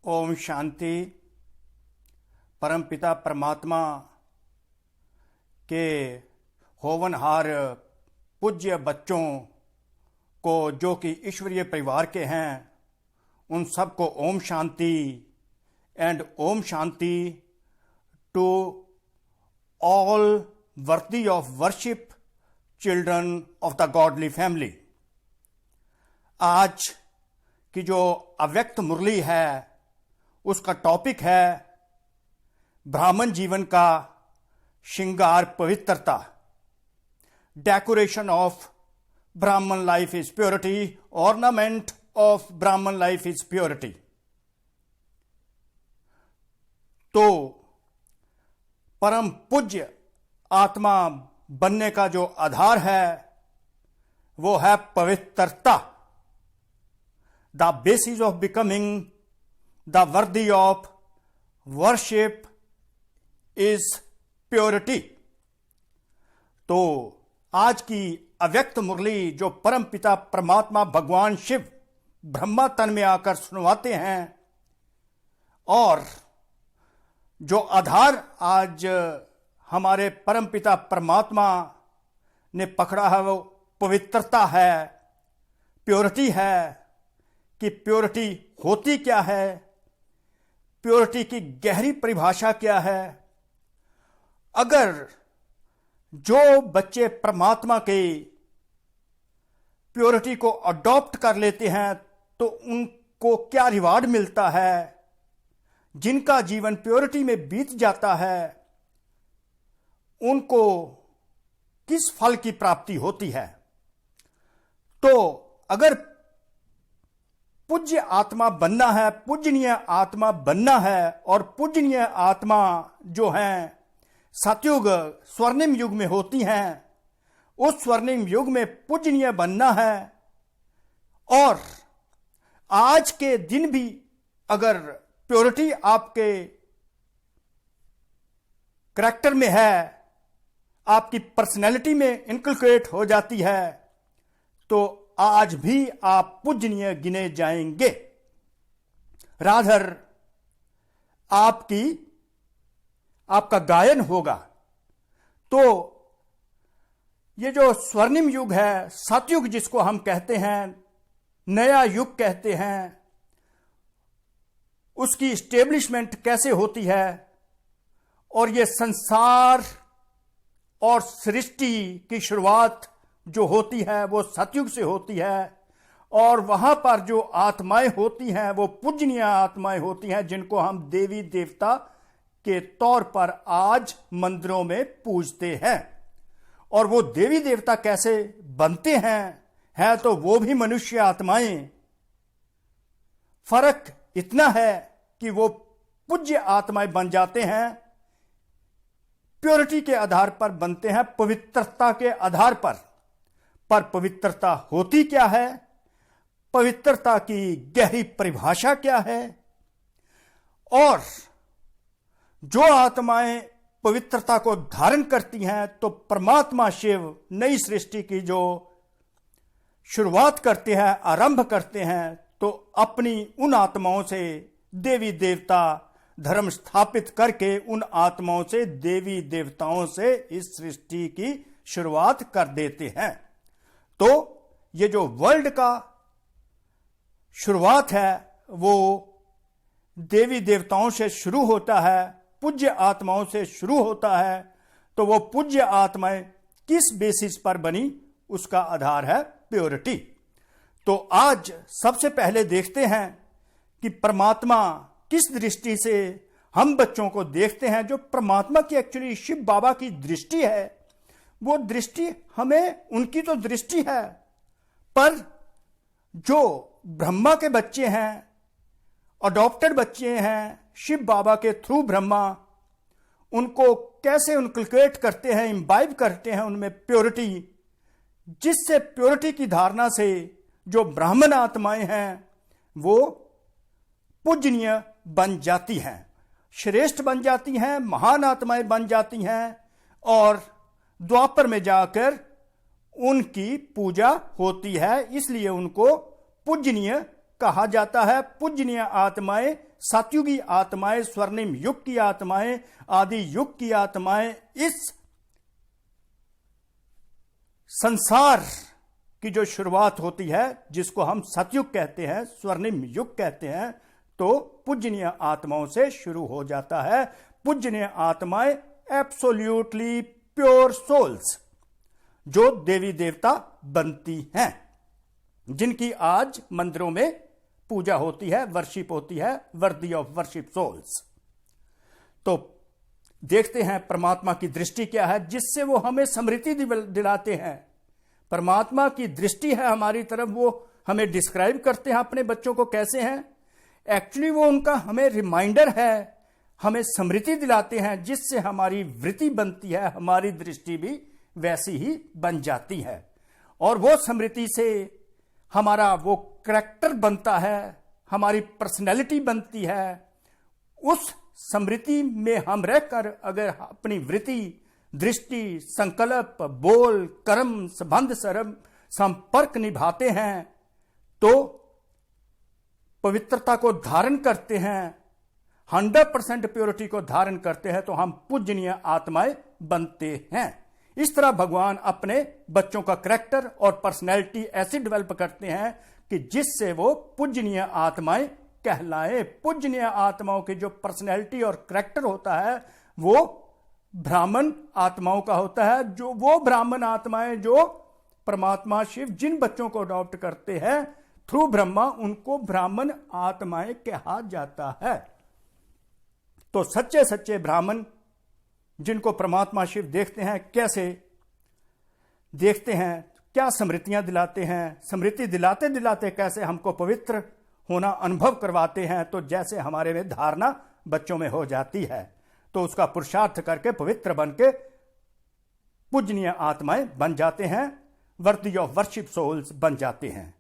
ओम शांति। परमपिता परमात्मा के होवनहार पूज्य बच्चों को जो कि ईश्वरीय परिवार के हैं उन सबको Om Shanti and Om Shanti to all worthy of worship children of the godly family. आज की जो अव्यक्त मुरली है उसका टॉपिक है ब्राह्मण जीवन का श्रृंगार पवित्रता। डेकोरेशन ऑफ ब्राह्मण life is purity, ornament of ब्राह्मण लाइफ इज प्योरिटी। तो परम पूज्य आत्मा बनने का जो आधार है वो है पवित्रता। The basis of becoming the वर्दी ऑफ वर्शिप इज प्योरिटी। तो आज की अव्यक्त मुरली जो परम पिता परमात्मा भगवान शिव ब्रह्मा तन में आकर सुनवाते हैं और जो आधार आज हमारे परम पिता परमात्मा ने पकड़ा है वो पवित्रता है, प्योरिटी है। कि प्योरिटी होती क्या है, प्योरिटी की गहरी परिभाषा क्या है। अगर जो बच्चे परमात्मा के प्योरिटी को अडॉप्ट कर लेते हैं तो उनको क्या रिवार्ड मिलता है, जिनका जीवन प्योरिटी में बीत जाता है उनको किस फल की प्राप्ति होती है। तो अगर पूज्य आत्मा बनना है, पूजनीय आत्मा बनना है और पूजनीय आत्मा जो हैं सतयुग स्वर्णिम युग में होती हैं, उस स्वर्णिम युग में पूजनीय बनना है। और आज के दिन भी अगर प्योरिटी आपके करैक्टर में है, आपकी पर्सनैलिटी में इनकलकेट हो जाती है तो आज भी आप पूजनीय गिने जाएंगे। राधर आपका गायन होगा। तो ये जो स्वर्णिम युग है, सतयुग जिसको हम कहते हैं, नया युग कहते हैं, उसकी स्टेब्लिशमेंट कैसे होती है और ये संसार और सृष्टि की शुरुआत जो होती है वो सतयुग से होती है और वहां पर जो आत्माएं होती हैं वो पूजनीय आत्माएं होती हैं जिनको हम देवी देवता के तौर पर आज मंदिरों में पूजते हैं। और वो देवी देवता कैसे बनते हैं, है तो वो भी मनुष्य आत्माएं। फर्क इतना है कि वो पूज्य आत्माएं बन जाते हैं, प्योरिटी के आधार पर बनते हैं, पवित्रता के आधार पर पवित्रता होती क्या है, पवित्रता की गहरी परिभाषा क्या है। और जो आत्माएं पवित्रता को धारण करती हैं तो परमात्मा शिव नई सृष्टि की जो शुरुआत करते हैं, आरंभ करते हैं, तो अपनी उन आत्माओं से देवी देवता धर्म स्थापित करके उन आत्माओं से देवी देवताओं से इस सृष्टि की शुरुआत कर देते हैं। तो ये जो वर्ल्ड का शुरुआत है वो देवी देवताओं से शुरू होता है, पूज्य आत्माओं से शुरू होता है। तो वो पूज्य आत्माएं किस बेसिस पर बनी, उसका आधार है प्योरिटी। तो आज सबसे पहले देखते हैं कि परमात्मा किस दृष्टि से हम बच्चों को देखते हैं। जो परमात्मा की एक्चुअली शिव बाबा की दृष्टि है वो दृष्टि हमें, उनकी तो दृष्टि है, पर जो ब्रह्मा के बच्चे हैं, अडॉप्टेड बच्चे हैं शिव बाबा के थ्रू ब्रह्मा, उनको कैसे इनकलकेट करते हैं, इम्बाइब करते हैं उनमें प्योरिटी, जिससे प्योरिटी की धारणा से जो ब्राह्मण आत्माएं हैं वो पूजनीय बन जाती हैं, श्रेष्ठ बन जाती हैं, महान आत्माएं बन जाती हैं और द्वापर में जाकर उनकी पूजा होती है। इसलिए उनको पूजनीय कहा जाता है। पूजनीय आत्माएं, सतयुगी आत्माएं, स्वर्णिम युग की आत्माएं, आदि युग की आत्माएं इस संसार की जो शुरुआत होती है, जिसको हम सतयुग कहते हैं, स्वर्णिम युग कहते हैं, तो पूजनीय आत्माओं से शुरू हो जाता है। पूजनीय आत्माएं एब्सोल्यूटली प्योर सोल्स, जो देवी देवता बनती हैं, जिनकी आज मंदिरों में पूजा होती है, वर्शिप होती है, वर्दी ऑफ वर्शिप सोल्स। तो देखते हैं परमात्मा की दृष्टि क्या है, जिससे वो हमें स्मृति दिलाते हैं। परमात्मा की दृष्टि है हमारी तरफ, वो हमें डिस्क्राइब करते हैं अपने बच्चों को कैसे हैं। एक्चुअली वो उनका हमें रिमाइंडर है, हमें स्मृति दिलाते हैं, जिससे हमारी वृत्ति बनती है, हमारी दृष्टि भी वैसी ही बन जाती है। और वो स्मृति से हमारा वो करैक्टर बनता है, हमारी पर्सनैलिटी बनती है। उस स्मृति में हम रहकर अगर अपनी वृत्ति, दृष्टि, संकल्प, बोल, कर्म, संबंध, संपर्क निभाते हैं, तो पवित्रता को धारण करते हैं, 100% प्योरिटी को धारण करते हैं, तो हम पूजनीय आत्माएं बनते हैं। इस तरह भगवान अपने बच्चों का करैक्टर और पर्सनैलिटी ऐसी डेवलप करते हैं कि जिससे वो पूजनीय आत्माएं कहलाएं। पूजनीय आत्माओं की जो पर्सनैलिटी और करैक्टर होता है, वो ब्राह्मण आत्माओं का होता है। जो वो ब्राह्मण आत्माएं जो परमात्मा शिव जिन बच्चों को अडॉप्ट करते हैं थ्रू ब्रह्मा, उनको ब्राह्मण आत्माएं कहा जाता है। तो सच्चे सच्चे ब्राह्मण जिनको परमात्मा शिव देखते हैं, कैसे देखते हैं, क्या स्मृतियां दिलाते हैं, स्मृति दिलाते दिलाते कैसे हमको पवित्र होना अनुभव करवाते हैं। तो जैसे हमारे में धारणा बच्चों में हो जाती है, तो उसका पुरुषार्थ करके पवित्र बन के पूजनीय आत्माएं बन जाते हैं, वर्दी ऑफ वर्शिप सोल्स बन जाते हैं।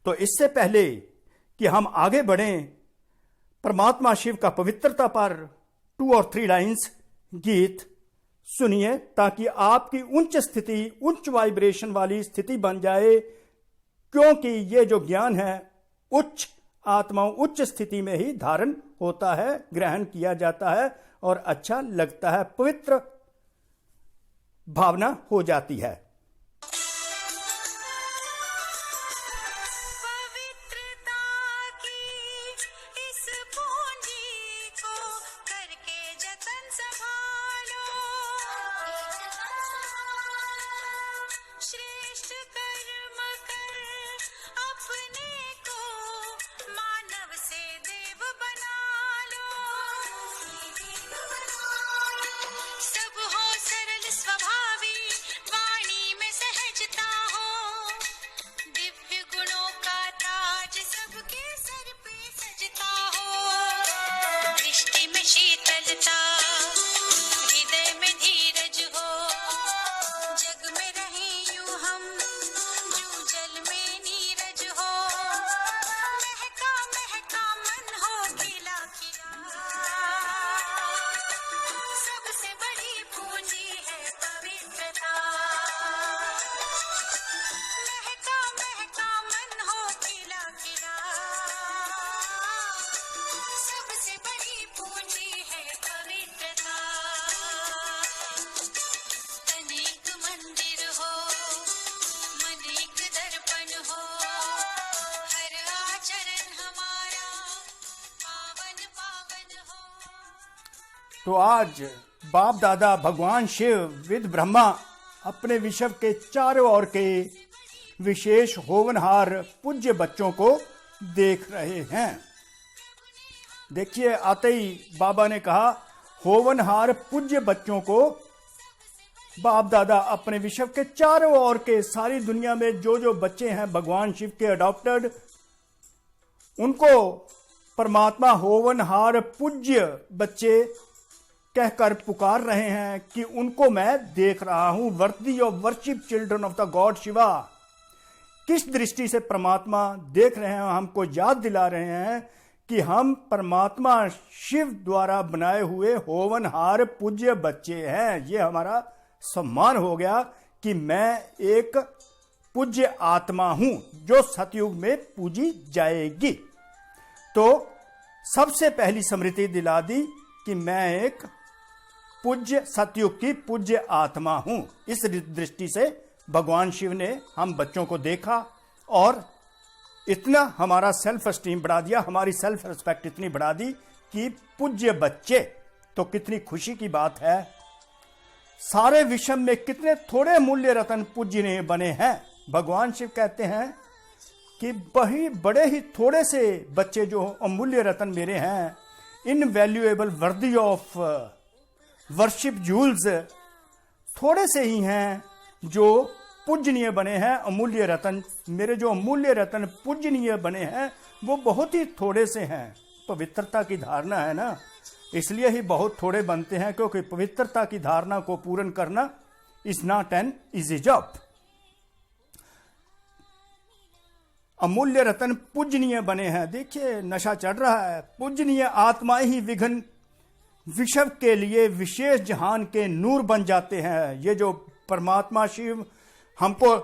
तो इससे पहले कि हम आगे बढ़ें, परमात्मा शिव का पवित्रता पर 2 और 3 लाइन्स गीत सुनिए, ताकि आपकी उच्च स्थिति, उच्च वाइब्रेशन वाली स्थिति बन जाए। क्योंकि ये जो ज्ञान है उच्च आत्माओं, उच्च स्थिति में ही धारण होता है, ग्रहण किया जाता है और अच्छा लगता है, पवित्र भावना हो जाती है। तो आज बाप दादा भगवान शिव विद ब्रह्मा अपने विश्व के चारों ओर के विशेष होवनहार पूज्य बच्चों को देख रहे हैं। देखिए, आते ही बाबा ने कहा होवनहार पूज्य बच्चों को बाप दादा अपने विश्व के चारों ओर के, सारी दुनिया में जो जो बच्चे हैं भगवान शिव के अडॉप्टेड, उनको परमात्मा होवनहार पूज्य बच्चे कहकर पुकार रहे हैं कि उनको मैं देख रहा हूं। वर्दी of worship children of the God Shiva. किस दृष्टि से परमात्मा देख रहे हैं, हमको याद दिला रहे हैं कि हम परमात्मा शिव द्वारा बनाए हुए होवनहार पूज्य बच्चे हैं। ये हमारा सम्मान हो गया कि मैं एक पूज्य आत्मा हूं जो सतयुग में पूजी जाएगी। तो सबसे पहली स्मृति दिला दी कि मैं एक पूज्य सतयुग की पूज्य आत्मा हूं। इस दृष्टि से भगवान शिव ने हम बच्चों को देखा और इतना हमारा सेल्फ एस्टीम बढ़ा दिया, हमारी सेल्फ रिस्पेक्ट इतनी बढ़ा दी कि पूज्य बच्चे। तो कितनी खुशी की बात है। सारे विश्व में कितने थोड़े मूल्य रत्न पूज्यनीय बने हैं। भगवान शिव कहते हैं कि बड़े ही थोड़े से बच्चे जो अमूल्य रत्न मेरे हैं, इनवैल्यूएबल वर्दी ऑफ वर्शिप जूल्स, थोड़े से ही हैं जो पूजनीय बने हैं। अमूल्य रत्न, मेरे जो अमूल्य रत्न पूजनीय बने हैं वो बहुत ही थोड़े से हैं। पवित्रता की धारणा है ना, इसलिए ही बहुत थोड़े बनते हैं, क्योंकि पवित्रता की धारणा को पूर्ण करना is not an easy job. अमूल्य रत्न पूजनीय बने हैं। देखिए नशा चढ़ रहा है। पूजनीय आत्माएं ही विघ्न विश्व के लिए विशेष जहान के नूर बन जाते हैं। ये जो परमात्मा शिव हमको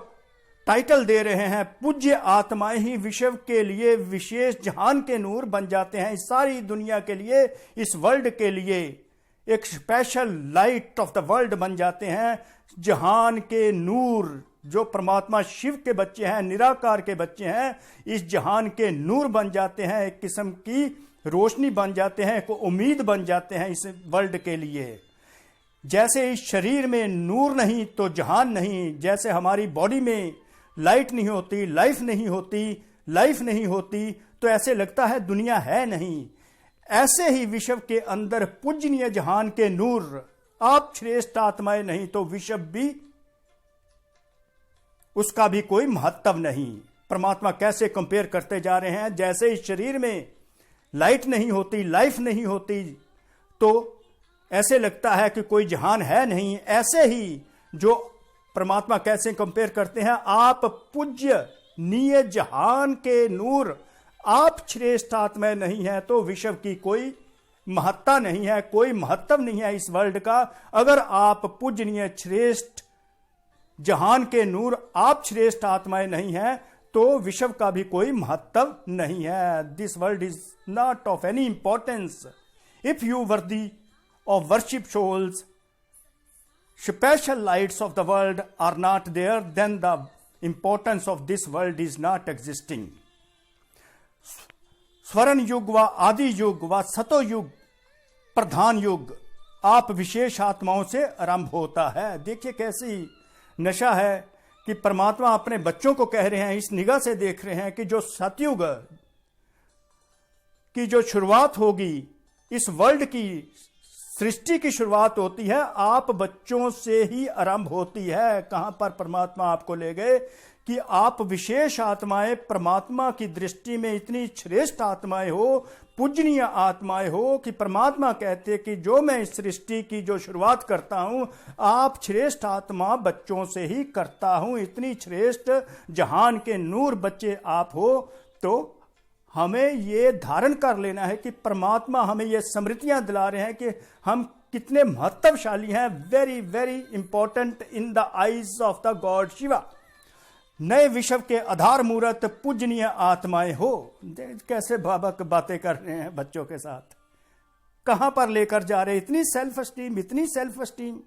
टाइटल दे रहे हैं, पूज्य आत्माएं ही विश्व के लिए विशेष जहान के नूर बन जाते हैं। इस सारी दुनिया के लिए, इस वर्ल्ड के लिए एक special light of the world बन जाते हैं। जहान के नूर जो परमात्मा शिव के बच्चे हैं, निराकार के बच्चे हैं, इस जहान के नूर बन जाते हैं। एक किस्म की रोशनी बन जाते हैं, एक उम्मीद बन जाते हैं इस वर्ल्ड के लिए। जैसे इस शरीर में नूर नहीं तो जहान नहीं, जैसे हमारी बॉडी में लाइट नहीं होती, लाइफ नहीं होती, तो ऐसे लगता है दुनिया है नहीं। ऐसे ही विश्व के अंदर पूजनीय जहान के नूर, आप श्रेष्ठ आत्माएं नहीं तो विश्व भी, उसका भी कोई महत्व नहीं। परमात्मा कैसे कंपेयर करते जा रहे हैं, जैसे इस शरीर में लाइट नहीं होती, लाइफ नहीं होती, तो ऐसे लगता है कि कोई जहान है नहीं। ऐसे ही जो परमात्मा कैसे कंपेयर करते हैं, आप पूज्य नीय जहान के नूर, आप श्रेष्ठ आत्मा नहीं है तो विश्व की कोई महत्ता नहीं है, कोई महत्व नहीं है इस वर्ल्ड का। अगर आप पूजनीय श्रेष्ठ जहान के नूर, आप श्रेष्ठ आत्माएं नहीं है तो विश्व का भी कोई महत्व नहीं है। This world is not of any importance if you वर्दी of worship souls, special lights of the world are not there, then the importance of this world is not existing. स्वर्ण युग व आदि युग व सतो युग प्रधान युग आप विशेष आत्माओं से आरंभ होता है। देखिए कैसी नशा है कि परमात्मा अपने बच्चों को कह रहे हैं, इस निगाह से देख रहे हैं कि जो सतयुग की जो शुरुआत होगी, इस वर्ल्ड की सृष्टि की शुरुआत होती है, आप बच्चों से ही आरंभ होती है। कहां पर परमात्मा आपको ले गए कि आप विशेष आत्माएं, परमात्मा की दृष्टि में इतनी श्रेष्ठ आत्माएं हो, पूजनीय आत्माएं हो कि परमात्मा कहते कि जो मैं इस सृष्टि की जो शुरुआत करता हूं, आप श्रेष्ठ आत्मा बच्चों से ही करता हूं। इतनी श्रेष्ठ जहान के नूर बच्चे आप हो, तो हमें ये धारण कर लेना है कि परमात्मा हमें ये स्मृतियां दिला रहे हैं कि हम कितने महत्वशाली हैं। Very very important in the eyes of the God Shiva. नए विश्व के आधार मूर्त पूजनीय आत्माएं हो। कैसे बाबा बातें कर रहे हैं बच्चों के साथ, कहां पर लेकर जा रहे, इतनी सेल्फ एस्टीम, इतनी सेल्फ एस्टीम।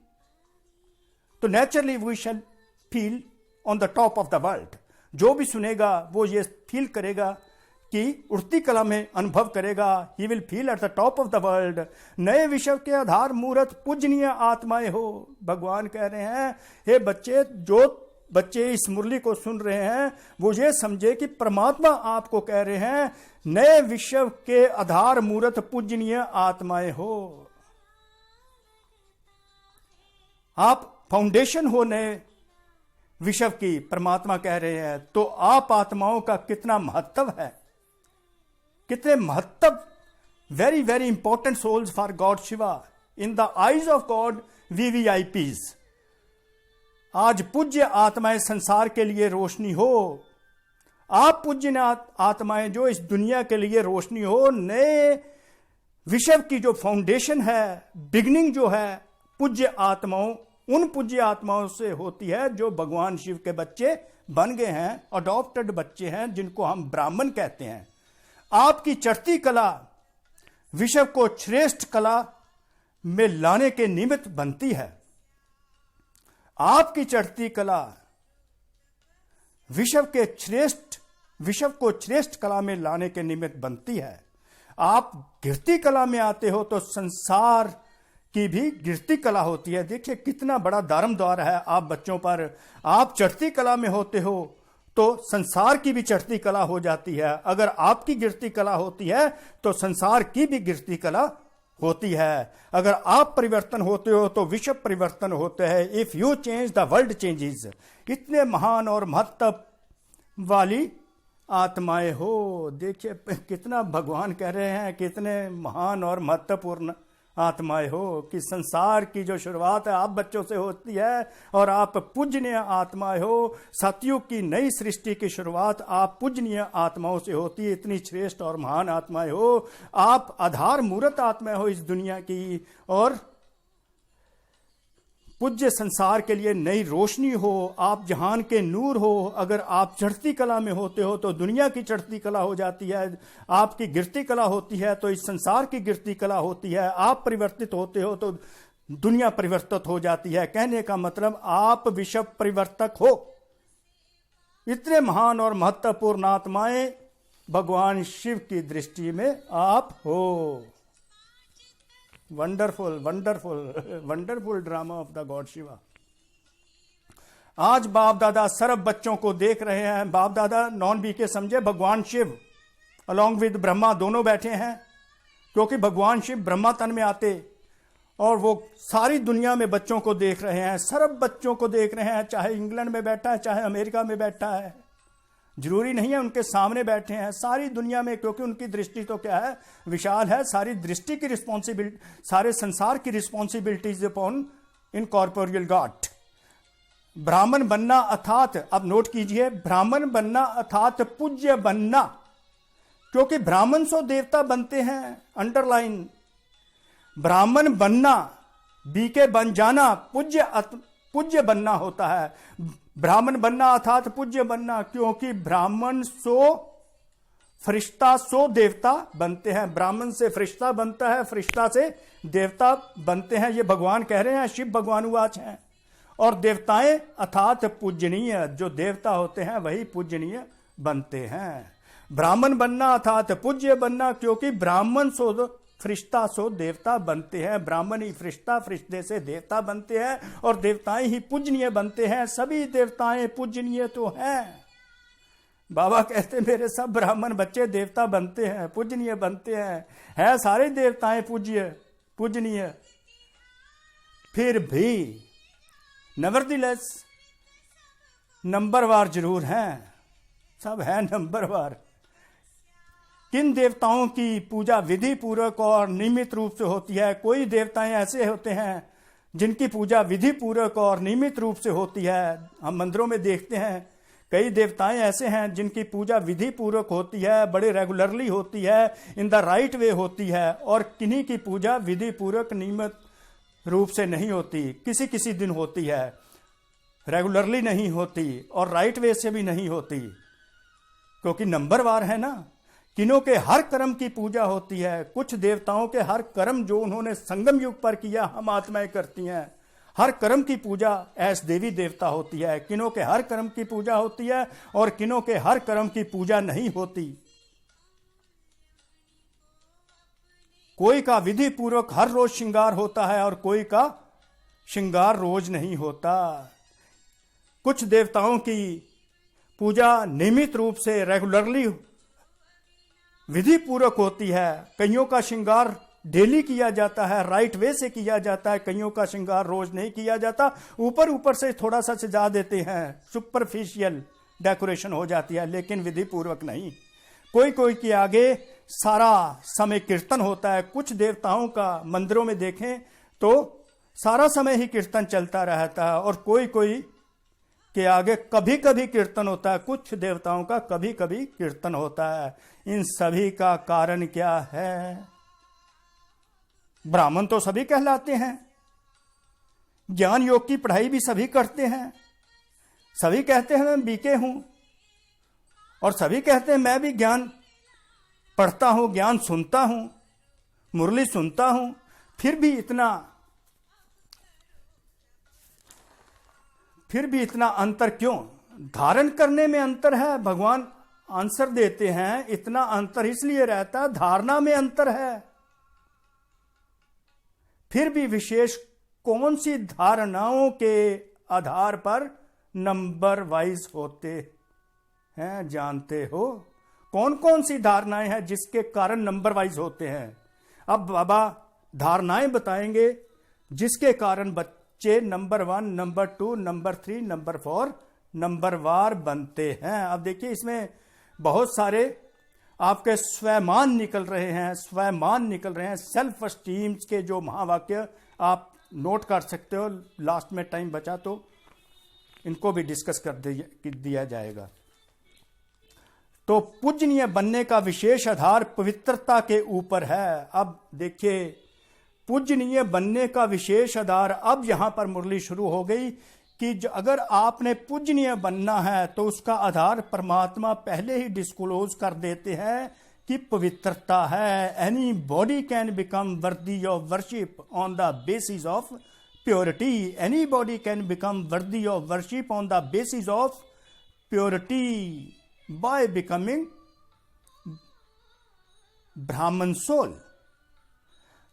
तो naturally we shall feel on the top of the world. जो भी सुनेगा वो ये फील करेगा कि उड़ती कला में अनुभव करेगा, he will feel at the top of the world. नए विश्व के आधार मूर्त पूजनीय आत्माएं हो। भगवान कह रहे हैं, हे बच्चे, जो बच्चे इस मुरली को सुन रहे हैं वो ये समझे कि परमात्मा आपको कह रहे हैं, नए विश्व के आधार मूर्त पूजनीय आत्माएं हो। आप फाउंडेशन हो नए विश्व की, परमात्मा कह रहे हैं। तो आप आत्माओं का कितना महत्व है, कितने महत्व, very very important souls for God Shiva. In the eyes of God VVIPs। आज पूज्य आत्माएं संसार के लिए रोशनी हो। आप पूज्य आत्माएं जो इस दुनिया के लिए रोशनी हो। नए विश्व की जो फाउंडेशन है, बिगनिंग जो है पूज्य आत्माओं, उन पूज्य आत्माओं से होती है जो भगवान शिव के बच्चे बन गए हैं, अडॉप्टेड बच्चे हैं, जिनको हम ब्राह्मण कहते हैं। आपकी चढ़ती कला विश्व को श्रेष्ठ कला में लाने के निमित्त बनती है। आपकी चढ़ती कला विश्व को श्रेष्ठ कला में लाने के निमित्त बनती है। आप गिरती कला में आते हो तो संसार की भी गिरती कला होती है। देखिए कितना बड़ा दारमदार है आप बच्चों पर। आप चढ़ती कला में होते हो तो संसार की भी चढ़ती कला हो जाती है। अगर आपकी गिरती कला होती है तो संसार की भी गिरती कला होती है। अगर आप परिवर्तन होते हो तो विश्व परिवर्तन होते हैं। If you change the world changes. इतने महान और महत्व वाली आत्माएं हो। देखिए कितना भगवान कह रहे हैं, कितने महान और महत्वपूर्ण आत्माएं हो कि संसार की जो शुरुआत है आप बच्चों से होती है और आप पूजनीय आत्माएं हो। सतयुग की नई सृष्टि की शुरुआत आप पूजनीय आत्माओं से होती है। इतनी श्रेष्ठ और महान आत्माएं हो। आप आधार मूर्त आत्माएं हो इस दुनिया की और पूज्य संसार के लिए नई रोशनी हो। आप जहान के नूर हो। अगर आप चढ़ती कला में होते हो तो दुनिया की चढ़ती कला हो जाती है। आपकी गिरती कला होती है तो इस संसार की गिरती कला होती है। आप परिवर्तित होते हो तो दुनिया परिवर्तित हो जाती है। कहने का मतलब आप विश्व परिवर्तक हो। इतने महान और महत्वपूर्ण आत्माएं भगवान शिव की दृष्टि में आप हो। Wonderful wonderful wonderful drama of the God Shiva. आज बाप दादा सर्व बच्चों को देख रहे हैं। बाप दादा नॉन बीके समझे, भगवान शिव अलॉन्ग विद ब्रह्मा दोनों बैठे हैं, क्योंकि भगवान शिव ब्रह्मा तन में आते और वो सारी दुनिया में बच्चों को देख रहे हैं। सर्व बच्चों को देख रहे हैं, चाहे इंग्लैंड में बैठा है चाहे अमेरिका में बैठा है, जरूरी नहीं है उनके सामने बैठे हैं। सारी दुनिया में, क्योंकि उनकी दृष्टि तो क्या है, विशाल है। सारी दृष्टि की रिस्पॉन्सिबिलिटी, सारे संसार की रिस्पॉन्सिबिलिटीज अपॉन इनकॉर्पोरियल गॉड। ब्राह्मण बनना अर्थात, अब नोट कीजिए, ब्राह्मण बनना अर्थात पूज्य बनना, क्योंकि ब्राह्मण सो देवता बनते हैं। अंडरलाइन, ब्राह्मण बनना, बीके बन जाना, पूज्य बनना होता है। ब्राह्मण बनना अर्थात पूज्य बनना, क्योंकि ब्राह्मण सो फरिश्ता सो देवता बनते हैं। ब्राह्मण से फरिश्ता बनता है, फरिश्ता से देवता बनते हैं। ये भगवान कह रहे हैं, शिव भगवानुवाच हैं। और देवताएं अर्थात पूजनीय, जो देवता होते हैं वही पूजनीय बनते हैं। ब्राह्मण बनना अर्थात पूज्य बनना, क्योंकि ब्राह्मण सो फरिश्ता सो देवता बनते हैं। ब्राह्मण ही फरिश्ता, फरिश्ते से देवता बनते हैं और देवताएं ही पूजनीय बनते हैं। सभी देवताएं पूजनीय तो हैं। बाबा कहते मेरे सब ब्राह्मण बच्चे देवता बनते हैं, पूजनीय बनते हैं। है सारे देवताएं पूजनीय, फिर भी नेवरदिलेस नंबरवार जरूर हैं, सब है नंबरवार। किन देवताओं की पूजा विधि पूर्वक और नियमित रूप से होती है? कोई देवताएं ऐसे होते हैं जिनकी पूजा विधि पूर्वक और नियमित रूप से होती है। हम मंदिरों में देखते हैं कई देवताएं ऐसे हैं जिनकी पूजा विधि पूर्वक होती है, बड़े रेगुलरली होती है, इन द राइट वे होती है। और किन्हीं की पूजा विधि पूर्वक नियमित रूप से नहीं होती, किसी किसी दिन होती है, रेगुलरली नहीं होती और राइट वे से भी नहीं होती, क्योंकि नंबरवार है ना। किन्हों के हर कर्म की पूजा होती है। कुछ देवताओं के हर कर्म जो उन्होंने संगम युग पर किया हम आत्माएं करती हैं, हर कर्म की पूजा ऐस देवी देवता होती है। किन्हों के हर कर्म की पूजा होती है और किन्हों के हर कर्म की पूजा नहीं होती। कोई का विधि पूर्वक हर रोज श्रृंगार होता है और कोई का श्रृंगार रोज नहीं होता। कुछ देवताओं की पूजा नियमित रूप से रेगुलरली विधि पूर्वक होती है। कईयों का श्रृंगार डेली किया जाता है, राइट वे से किया जाता है। कईयों का श्रृंगार रोज नहीं किया जाता, ऊपर ऊपर से थोड़ा सा सजा देते हैं, सुपरफिशियल डेकोरेशन हो जाती है, लेकिन विधि पूर्वक नहीं। कोई कोई के आगे सारा समय कीर्तन होता है। कुछ देवताओं का मंदिरों में देखें तो सारा समय ही कीर्तन चलता रहता है और कोई कोई के आगे कभी कभी कीर्तन होता है। कुछ देवताओं का कभी कभी कीर्तन होता है। इन सभी का कारण क्या है? ब्राह्मण तो सभी कहलाते हैं, ज्ञान योग की पढ़ाई भी सभी करते हैं, सभी कहते हैं मैं बीके हूं और सभी कहते हैं मैं भी ज्ञान पढ़ता हूं, ज्ञान सुनता हूं, मुरली सुनता हूं, फिर भी इतना अंतर क्यों? धारण करने में अंतर है। भगवान आंसर देते हैं, इतना अंतर इसलिए रहता है, धारणा में अंतर है। फिर भी विशेष कौन सी धारणाओं के आधार पर नंबर वाइज होते हैं, जानते हो? कौन कौन सी धारणाएं हैं जिसके कारण नंबर वाइज होते हैं? अब बाबा धारणाएं बताएंगे जिसके कारण बच्चे number 1, number 2, number 3, number 4 number वार बनते हैं। अब देखिए, इसमें बहुत सारे आपके स्वयमान निकल रहे हैं, सेल्फ एस्टीम के जो महावाक्य आप नोट कर सकते हो। लास्ट में टाइम बचा तो इनको भी डिस्कस कर दिया जाएगा। तो पूजनीय बनने का विशेष आधार पवित्रता के ऊपर है। अब देखिए, पूजनीय बनने का विशेष आधार, अब यहां पर मुरली शुरू हो गई कि अगर आपने पूजनीय बनना है तो उसका आधार परमात्मा पहले ही डिस्क्लोज कर देते हैं कि पवित्रता है। एनी बॉडी कैन बिकम वर्दी of worship on the basis of purity. Any body can become वर्दी of worship on the basis of purity by becoming ब्राह्मण सोल।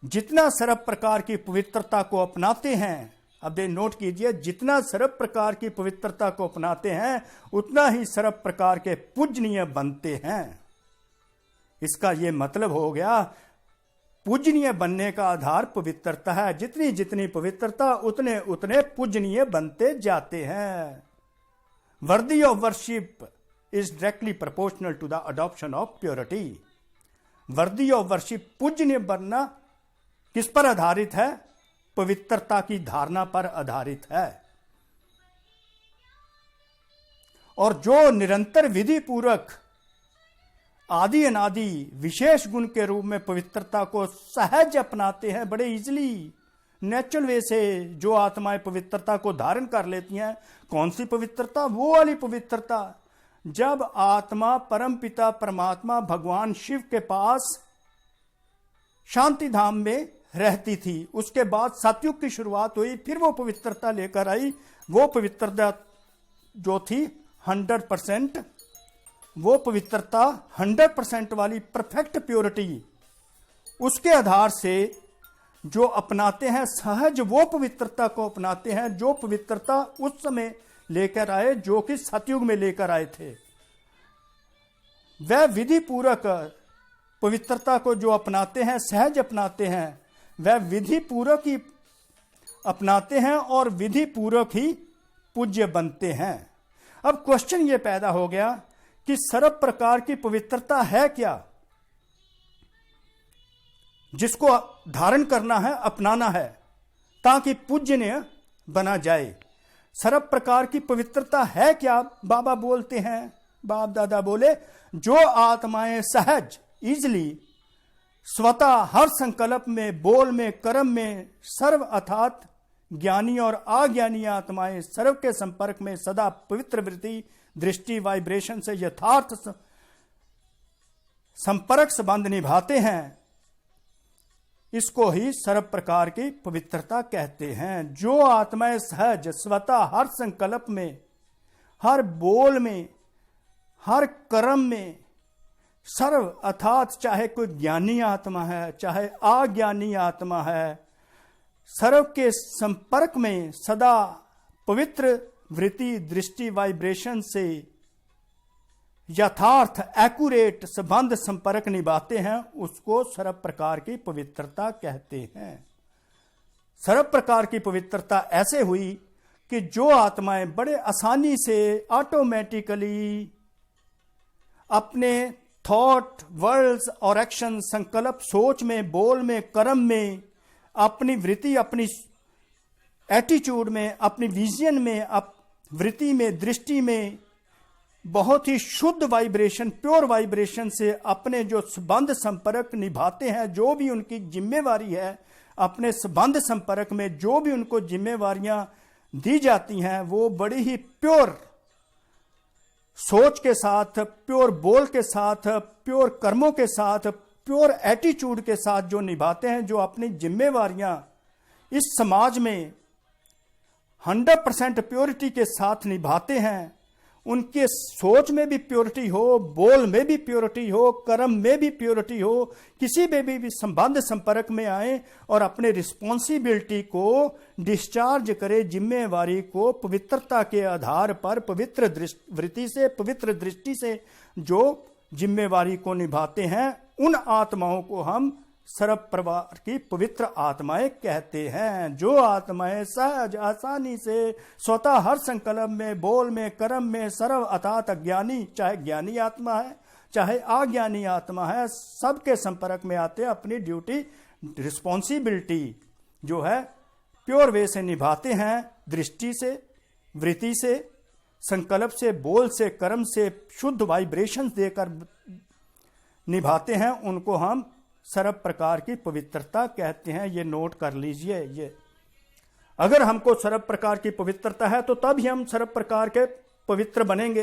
जितना सर्व प्रकार की पवित्रता को अपनाते हैं, अब ये नोट कीजिए, जितना सर्व प्रकार की पवित्रता को अपनाते हैं उतना ही सर्व प्रकार के पूजनीय बनते हैं। इसका यह मतलब हो गया, पूजनीय बनने का आधार पवित्रता है। जितनी जितनी पवित्रता उतने उतने पूजनीय बनते जाते हैं। Worthy of worship is directly proportional to the adoption of purity. Worthy of worship, पूजनीय बनना किस पर आधारित है? पवित्रता की धारणा पर आधारित है। और जो निरंतर विधि पूर्वक आदि अनादि विशेष गुण के रूप में पवित्रता को सहज अपनाते हैं, बड़े इजीली नेचुरल वे से जो आत्माएं पवित्रता को धारण कर लेती हैं। कौन सी पवित्रता? वो वाली पवित्रता जब आत्मा परमपिता परमात्मा भगवान शिव के पास शांति धाम में रहती थी। उसके बाद सतयुग की शुरुआत हुई, फिर वो पवित्रता लेकर आई। वो पवित्रता जो थी 100%, वो पवित्रता 100% वाली परफेक्ट प्योरिटी, उसके आधार से जो अपनाते हैं सहज, वो पवित्रता को अपनाते हैं जो पवित्रता उस समय लेकर आए, जो कि सतयुग में लेकर आए थे। वह विधि पूर्वक पवित्रता को जो अपनाते हैं, सहज अपनाते हैं, वह विधि पूर्वक ही अपनाते हैं और विधि पूर्वक ही पूज्य बनते हैं। अब क्वेश्चन यह पैदा हो गया कि सर्व प्रकार की पवित्रता है क्या जिसको धारण करना है, अपनाना है, ताकि पूजनीय बना जाए। सर्व प्रकार की पवित्रता है क्या? बाबा बोलते हैं, बाप दादा बोले, जो आत्माएं सहज इजली स्वतः हर संकल्प में, बोल में, कर्म में सर्व अर्थात ज्ञानी और अज्ञानी आत्माएं सर्व के संपर्क में सदा पवित्र वृत्ति, दृष्टि, वाइब्रेशन से यथार्थ संपर्क संबंध निभाते हैं, इसको ही सर्व प्रकार की पवित्रता कहते हैं। जो आत्माएं सहज स्वतः हर संकल्प में, हर बोल में, हर कर्म में सर्व अर्थात चाहे कोई ज्ञानी आत्मा है चाहे अज्ञानी आत्मा है, सर्व के संपर्क में सदा पवित्र वृत्ति, दृष्टि, वाइब्रेशन से यथार्थ एक्यूरेट संबंध संपर्क निभाते हैं, उसको सर्व प्रकार की पवित्रता कहते हैं। सर्व प्रकार की पवित्रता ऐसे हुई कि जो आत्माएं बड़े आसानी से ऑटोमेटिकली अपने थॉट, वर्ड्स और एक्शन, संकल्प, सोच में, बोल में, कर्म में, अपनी वृत्ति, अपनी एटीट्यूड में, अपनी विजन में, वृत्ति में, दृष्टि में बहुत ही शुद्ध वाइब्रेशन, प्योर वाइब्रेशन से अपने जो संबंध संपर्क निभाते हैं, जो भी उनकी जिम्मेवारी है, अपने संबंध संपर्क में जो भी उनको जिम्मेवारियां दी जाती हैं, वो बड़ी ही प्योर सोच के साथ, प्योर बोल के साथ, प्योर कर्मों के साथ, प्योर एटीट्यूड के साथ जो निभाते हैं, जो अपनी जिम्मेवारियां इस समाज में 100% प्योरिटी के साथ निभाते हैं, उनके सोच में भी प्योरिटी हो, बोल में भी प्योरिटी हो, कर्म में भी प्योरिटी हो, किसी में भी संबंध संपर्क में आए और अपने रिस्पॉन्सिबिलिटी को डिस्चार्ज करे, जिम्मेवारी को पवित्रता के आधार पर पवित्र वृत्ति से, पवित्र दृष्टि से जो जिम्मेवारी को निभाते हैं, उन आत्माओं को हम सर्व प्रकार की पवित्र आत्माएं कहते हैं। जो आत्माएं सहज आसानी से स्वतः हर संकल्प में, बोल में, कर्म में सर्व अर्थात अज्ञानी, चाहे ज्ञानी आत्मा है चाहे अज्ञानी आत्मा है, सबके संपर्क में आते हैं, अपनी ड्यूटी, रिस्पॉन्सिबिलिटी जो है प्योर वे से निभाते हैं, दृष्टि से, वृत्ति से, संकल्प से, बोल से, कर्म से शुद्ध वाइब्रेशंस देकर निभाते हैं, उनको हम सर्व प्रकार की पवित्रता कहते हैं। ये नोट कर लीजिए। ये अगर हमको सर्व प्रकार की पवित्रता है तो तब ही हम सर्व प्रकार के पवित्र बनेंगे,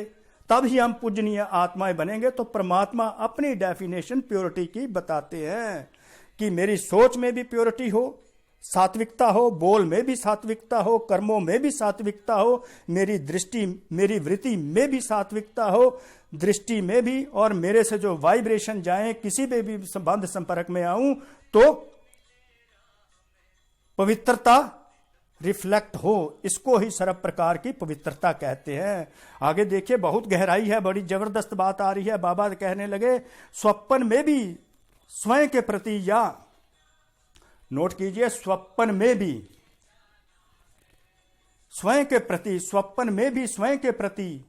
तब ही हम पूजनीय आत्माएं बनेंगे। तो परमात्मा अपनी डेफिनेशन प्योरिटी की बताते हैं कि मेरी सोच में भी प्योरिटी हो, सात्विकता हो, बोल में भी सात्विकता हो, कर्मों में भी सात्विकता हो, मेरी दृष्टि, मेरी वृत्ति में भी सात्विकता हो, दृष्टि में भी, और मेरे से जो वाइब्रेशन जाए, किसी में भी संबंध संपर्क में आऊं तो पवित्रता रिफ्लेक्ट हो। इसको ही सर्व प्रकार की पवित्रता कहते हैं। आगे देखिए, बहुत गहराई है, बड़ी जबरदस्त बात आ रही है। बाबा कहने लगे स्वप्न में भी स्वयं के प्रति, या नोट कीजिए, स्वप्न में भी स्वयं के प्रति, स्वप्न में भी स्वयं के प्रति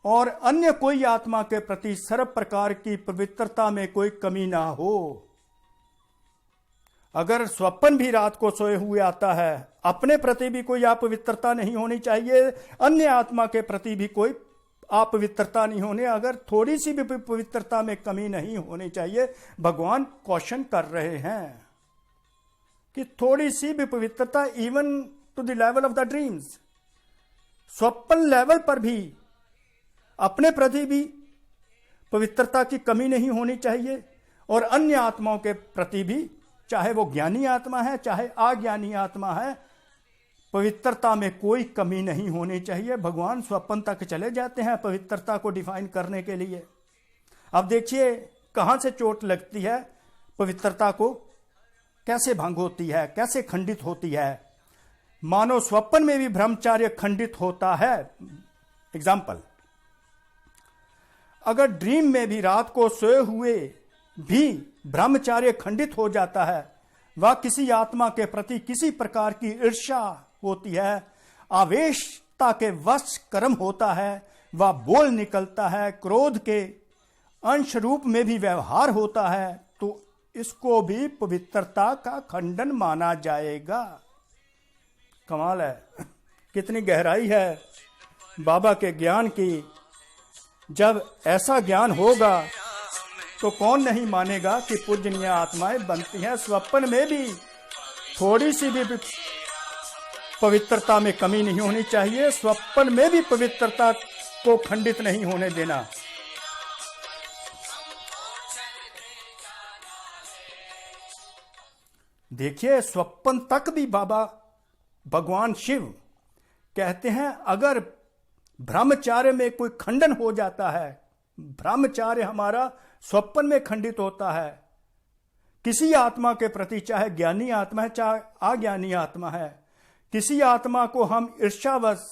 और अन्य कोई आत्मा के प्रति सर्व प्रकार की पवित्रता में कोई कमी ना हो। अगर स्वप्न भी रात को सोए हुए आता है, अपने प्रति भी कोई अपवित्रता नहीं होनी चाहिए, अन्य आत्मा के प्रति भी कोई अपवित्रता नहीं होने, अगर थोड़ी सी भी पवित्रता में कमी नहीं होनी चाहिए। भगवान क्वेश्चन कर रहे हैं कि थोड़ी सी भी पवित्रता, even to the level of the dreams, स्वप्न लेवल पर भी अपने प्रति भी पवित्रता की कमी नहीं होनी चाहिए, और अन्य आत्माओं के प्रति भी, चाहे वो ज्ञानी आत्मा है चाहे अज्ञानी आत्मा है, पवित्रता में कोई कमी नहीं होनी चाहिए। भगवान स्वप्न तक चले जाते हैं पवित्रता को डिफाइन करने के लिए। अब देखिए कहां से चोट लगती है, पवित्रता को कैसे भंग होती है, कैसे खंडित होती है। मानो स्वप्न में भी ब्रह्मचार्य खंडित होता है। एग्जाम्पल, अगर ड्रीम में भी रात को सोए हुए भी ब्रह्मचार्य खंडित हो जाता है, वह किसी आत्मा के प्रति किसी प्रकार की ईर्ष्या होती है, आवेशता के वश कर्म होता है, वह बोल निकलता है, क्रोध के अंश रूप में भी व्यवहार होता है, तो इसको भी पवित्रता का खंडन माना जाएगा। कमाल है, कितनी गहराई है बाबा के ज्ञान की। जब ऐसा ज्ञान होगा तो कौन नहीं मानेगा कि पूजनीय आत्माएं बनती हैं। स्वप्न में भी थोड़ी सी भी पवित्रता में कमी नहीं होनी चाहिए, स्वप्न में भी पवित्रता को खंडित नहीं होने देना। देखिए, स्वप्न तक भी बाबा भगवान शिव कहते हैं, अगर ब्रह्मचार्य में कोई खंडन हो जाता है, ब्रह्मचार्य हमारा स्वप्न में खंडित होता है, किसी आत्मा के प्रति, चाहे ज्ञानी आत्मा है चाहे अज्ञानी आत्मा है, किसी आत्मा को हम ईर्ष्यावश,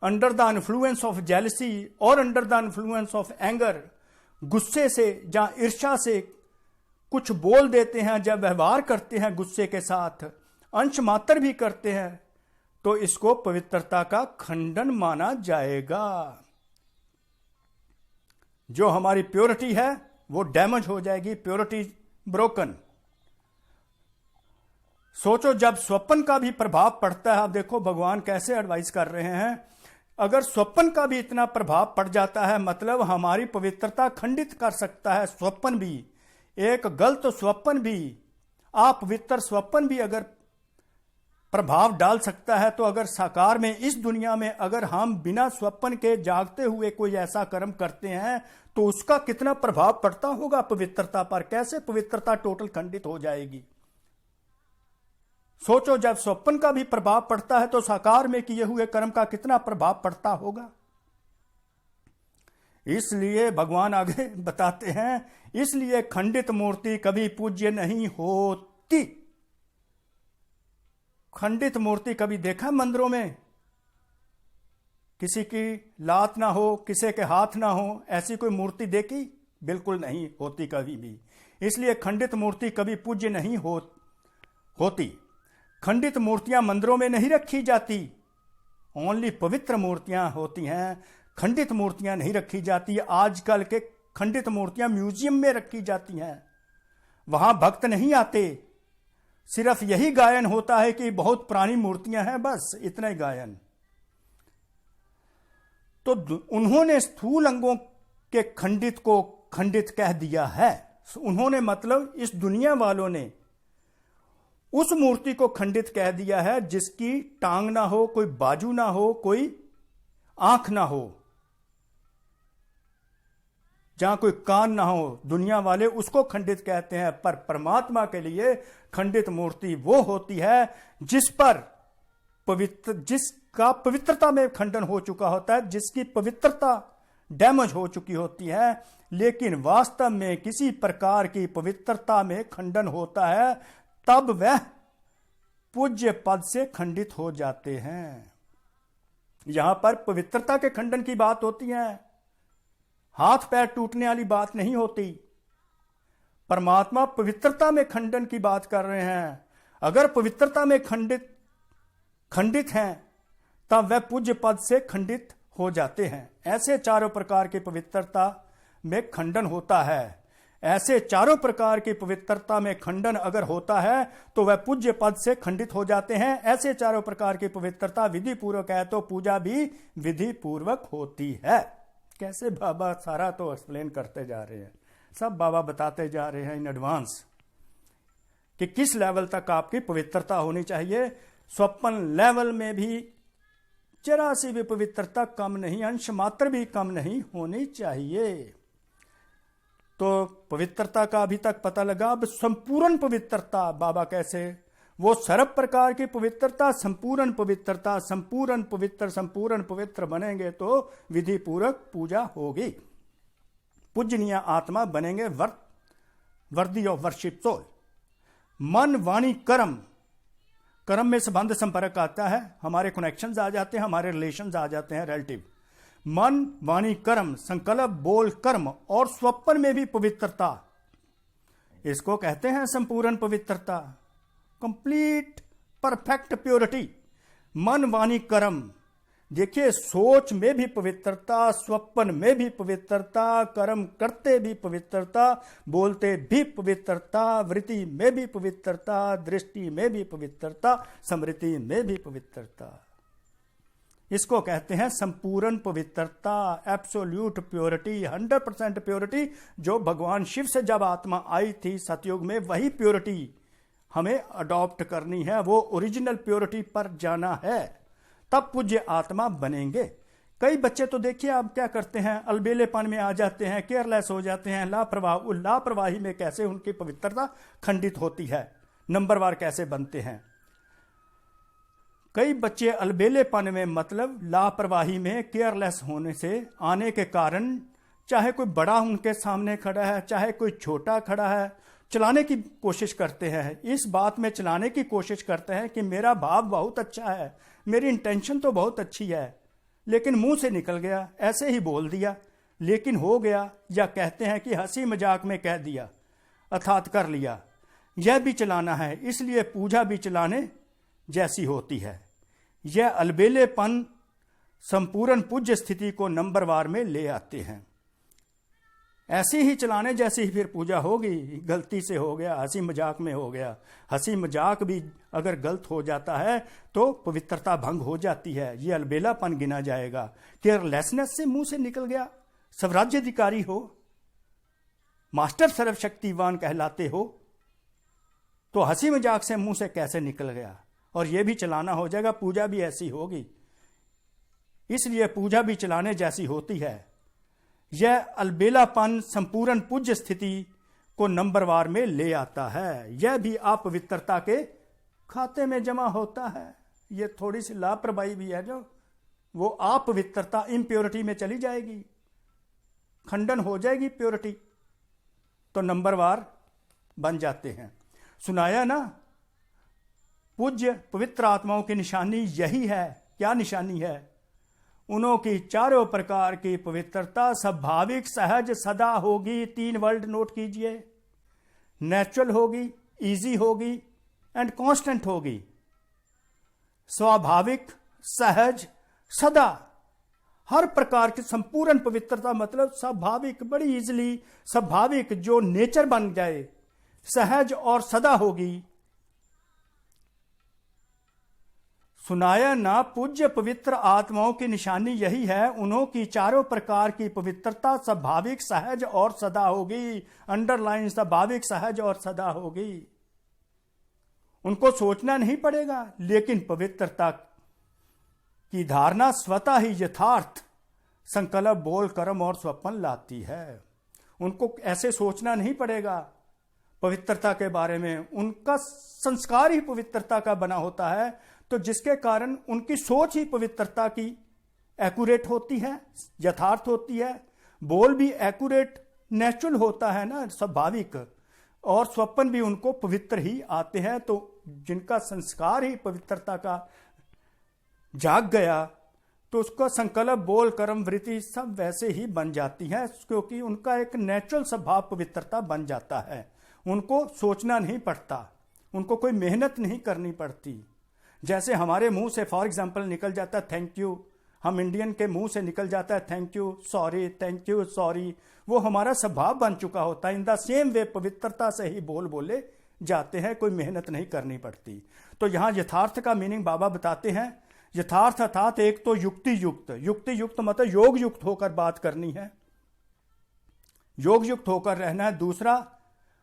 under the influence of jealousy और under the influence of anger, गुस्से से जहां ईर्ष्या से कुछ बोल देते हैं, जब व्यवहार करते हैं गुस्से के साथ, अंश मात्र भी करते हैं, तो इसको पवित्रता का खंडन माना जाएगा। जो हमारी प्योरिटी है वो डैमेज हो जाएगी, प्योरिटी ब्रोकन। सोचो, जब स्वप्न का भी प्रभाव पड़ता है, आप देखो भगवान कैसे एडवाइस कर रहे हैं, अगर स्वप्न का भी इतना प्रभाव पड़ जाता है, मतलब हमारी पवित्रता खंडित कर सकता है स्वप्न भी। एक गलत स्वप्न भी, अपवित्र स्वप्न भी अगर प्रभाव डाल सकता है, तो अगर साकार में इस दुनिया में अगर हम बिना स्वप्न के जागते हुए कोई ऐसा कर्म करते हैं तो उसका कितना प्रभाव पड़ता होगा पवित्रता पर। कैसे पवित्रता टोटल खंडित हो जाएगी। सोचो, जब स्वप्न का भी प्रभाव पड़ता है तो साकार में किए हुए कर्म का कितना प्रभाव पड़ता होगा। इसलिए भगवान आगे बताते हैं, इसलिए खंडित मूर्ति कभी पूज्य नहीं होती। खंडित मूर्ति कभी देखा मंदिरों में? किसी की लात ना हो, किसी के हाथ ना हो, ऐसी कोई मूर्ति देखी? बिल्कुल नहीं होती कभी भी। इसलिए खंडित मूर्ति कभी पूज्य नहीं होती। खंडित मूर्तियां मंदिरों में नहीं रखी जाती, ओनली पवित्र मूर्तियां होती हैं। खंडित मूर्तियां नहीं रखी जाती। आजकल के खंडित मूर्तियां म्यूजियम में रखी जाती हैं, वहां भक्त नहीं आते। सिर्फ यही गायन होता है कि बहुत पुरानी मूर्तियां हैं, बस इतना ही गायन। तो उन्होंने स्थूल अंगों के खंडित को खंडित कह दिया है। उन्होंने मतलब इस दुनिया वालों ने उस मूर्ति को खंडित कह दिया है जिसकी टांग ना हो, कोई बाजू ना हो, कोई आंख ना हो, जहां कोई कान ना हो। दुनिया वाले उसको खंडित कहते हैं, पर परमात्मा के लिए खंडित मूर्ति वो होती है जिस पर जिसका पवित्रता में खंडन हो चुका होता है, जिसकी पवित्रता डैमेज हो चुकी होती है, लेकिन वास्तव में किसी प्रकार की पवित्रता में खंडन होता है, तब वह पूज्य पद से खंडित हो जाते हैं। यहां पर पवित्रता के खंडन की बात होती है, हाथ पैर टूटने वाली बात नहीं होती। परमात्मा पवित्रता में खंडन की बात कर रहे हैं। अगर पवित्रता में खंडित हैं तब वह पूज्य पद से खंडित हो जाते हैं। ऐसे चारों प्रकार की पवित्रता में खंडन होता है। ऐसे चारों प्रकार की पवित्रता में खंडन अगर होता है तो वह पूज्य पद से खंडित हो जाते हैं। ऐसे चारों प्रकार की पवित्रता विधि पूर्वक है तो पूजा भी विधि पूर्वक होती है। कैसे बाबा सारा तो एक्सप्लेन करते जा रहे हैं, सब बाबा बताते जा रहे हैं इन एडवांस कि किस लेवल तक आपकी पवित्रता होनी चाहिए। स्वप्न लेवल में भी जरा सी भी पवित्रता कम नहीं, अंश मात्र भी कम नहीं होनी चाहिए। तो पवित्रता का अभी तक पता लगा। अब संपूर्ण पवित्रता बाबा कैसे, वो सर्व प्रकार की पवित्रता, संपूर्ण पवित्रता, संपूर्ण पवित्र बनेंगे तो विधि पूर्वक पूजा होगी, पूजनीय आत्मा बनेंगे, वर्दी ऑफ वर्शिप सोल। मन वाणी कर्म, कर्म में संबंध संपर्क आता है, हमारे कनेक्शंस आ जाते हैं, हमारे रिलेशंस आ जाते हैं, रिलेटिव। मन वाणी कर्म, संकल्प बोल कर्म और स्वप्न में भी पवित्रता, इसको कहते हैं संपूर्ण पवित्रता, कंप्लीट परफेक्ट प्योरिटी। मन वाणी कर्म, देखिए सोच में भी पवित्रता, स्वप्न में भी पवित्रता, कर्म करते भी पवित्रता, बोलते भी पवित्रता, वृत्ति में भी पवित्रता, दृष्टि में भी पवित्रता, स्मृति में भी पवित्रता। इसको कहते हैं संपूर्ण पवित्रता, एब्सोल्यूट प्योरिटी, 100% प्योरिटी। जो भगवान शिव से जब आत्मा आई थी सतयुग में, वही प्योरिटी हमें अडॉप्ट करनी है, वो ओरिजिनल प्योरिटी पर जाना है, तब पूज्य आत्मा बनेंगे। कई बच्चे तो देखिए आप क्या करते हैं, अलबेलेपन में आ जाते हैं, केयरलेस हो जाते हैं, लापरवाही में कैसे उनकी पवित्रता खंडित होती है, नंबरवार कैसे बनते हैं। कई बच्चे अलबेलेपन में मतलब लापरवाही में, केयरलेस होने से आने के कारण, चाहे कोई बड़ा उनके सामने खड़ा है, चाहे कोई छोटा खड़ा है, चलाने की कोशिश करते हैं। इस बात में चलाने की कोशिश करते हैं कि मेरा भाव बहुत अच्छा है, मेरी इंटेंशन तो बहुत अच्छी है, लेकिन मुंह से निकल गया, ऐसे ही बोल दिया, लेकिन हो गया, या कहते हैं कि हंसी मजाक में कह दिया अर्थात कर लिया। यह भी चलाना है, इसलिए पूजा भी चलाने जैसी होती है। यह अलबेलेपन संपूर्ण पूज्य स्थिति को नंबरवार में ले आते हैं। ऐसे ही चलाने जैसी ही फिर पूजा होगी। गलती से हो गया, हंसी मजाक में हो गया, हंसी मजाक भी अगर गलत हो जाता है तो पवित्रता भंग हो जाती है, ये अलबेलापन गिना जाएगा। केयरलेसनेस से मुंह से निकल गया, स्वराज्याधिकारी हो, मास्टर सर्वशक्तिवान कहलाते हो, तो हंसी मजाक से मुंह से कैसे निकल गया। और ये भी चलाना हो जाएगा, पूजा भी ऐसी होगी। इसलिए पूजा भी चलाने जैसी होती है। यह अलबेलापन संपूर्ण पूज्य स्थिति को नंबरवार में ले आता है। यह भी अपवित्रता के खाते में जमा होता है। ये थोड़ी सी लापरवाही भी है, जो वो अपवित्रता इम्प्योरिटी में चली जाएगी, खंडन हो जाएगी प्योरिटी, तो नंबरवार बन जाते हैं। सुनाया ना, पूज्य पवित्र आत्माओं की निशानी यही है। क्या निशानी है? उन्हों की चारों प्रकार की पवित्रता स्वाभाविक, सहज, सदा होगी। 3 वर्ड नोट कीजिए, नेचुरल होगी, इजी होगी एंड कांस्टेंट होगी। स्वाभाविक, सहज, सदा, हर प्रकार की संपूर्ण पवित्रता मतलब स्वाभाविक, बड़ी इजीली स्वाभाविक, जो नेचर बन जाए, सहज और सदा होगी। सुनाया ना, पूज्य पवित्र आत्माओं की निशानी यही है। उन्हों की चारों प्रकार की पवित्रता स्वाभाविक, सहज और सदा होगी। अंडरलाइन, स्वाभाविक, सहज और सदा होगी। उनको सोचना नहीं पड़ेगा, लेकिन पवित्रता की धारणा स्वतः ही यथार्थ संकल्प, बोल, कर्म और स्वप्न लाती है। उनको ऐसे सोचना नहीं पड़ेगा पवित्रता के बारे में। उनका संस्कार ही पवित्रता का बना होता है, तो जिसके कारण उनकी सोच ही पवित्रता की एक्यूरेट होती है, यथार्थ होती है। बोल भी एक्यूरेट, नेचुरल होता है ना, स्वाभाविक, और स्वप्न भी उनको पवित्र ही आते हैं। तो जिनका संस्कार ही पवित्रता का जाग गया, तो उसका संकल्प, बोल, कर्म, वृत्ति सब वैसे ही बन जाती है, क्योंकि उनका एक नेचुरल स्वभाव पवित्रता बन जाता है। उनको सोचना नहीं पड़ता, उनको कोई मेहनत नहीं करनी पड़ती। जैसे हमारे मुंह से फॉर एग्जाम्पल निकल जाता है थैंक यू, हम इंडियन के मुंह से निकल जाता है thank you, sorry, thank you, sorry, वो हमारा स्वभाव बन चुका होता है। इन द सेम वे पवित्रता से ही बोल बोले जाते हैं, कोई मेहनत नहीं करनी पड़ती। तो यहाँ यथार्थ का मीनिंग बाबा बताते हैं। यथार्थ अर्थात एक तो युक्ति युक्त, युक्ति युक्त मतलब योग युक्त होकर बात करनी है, योग युक्त होकर रहना है। दूसरा,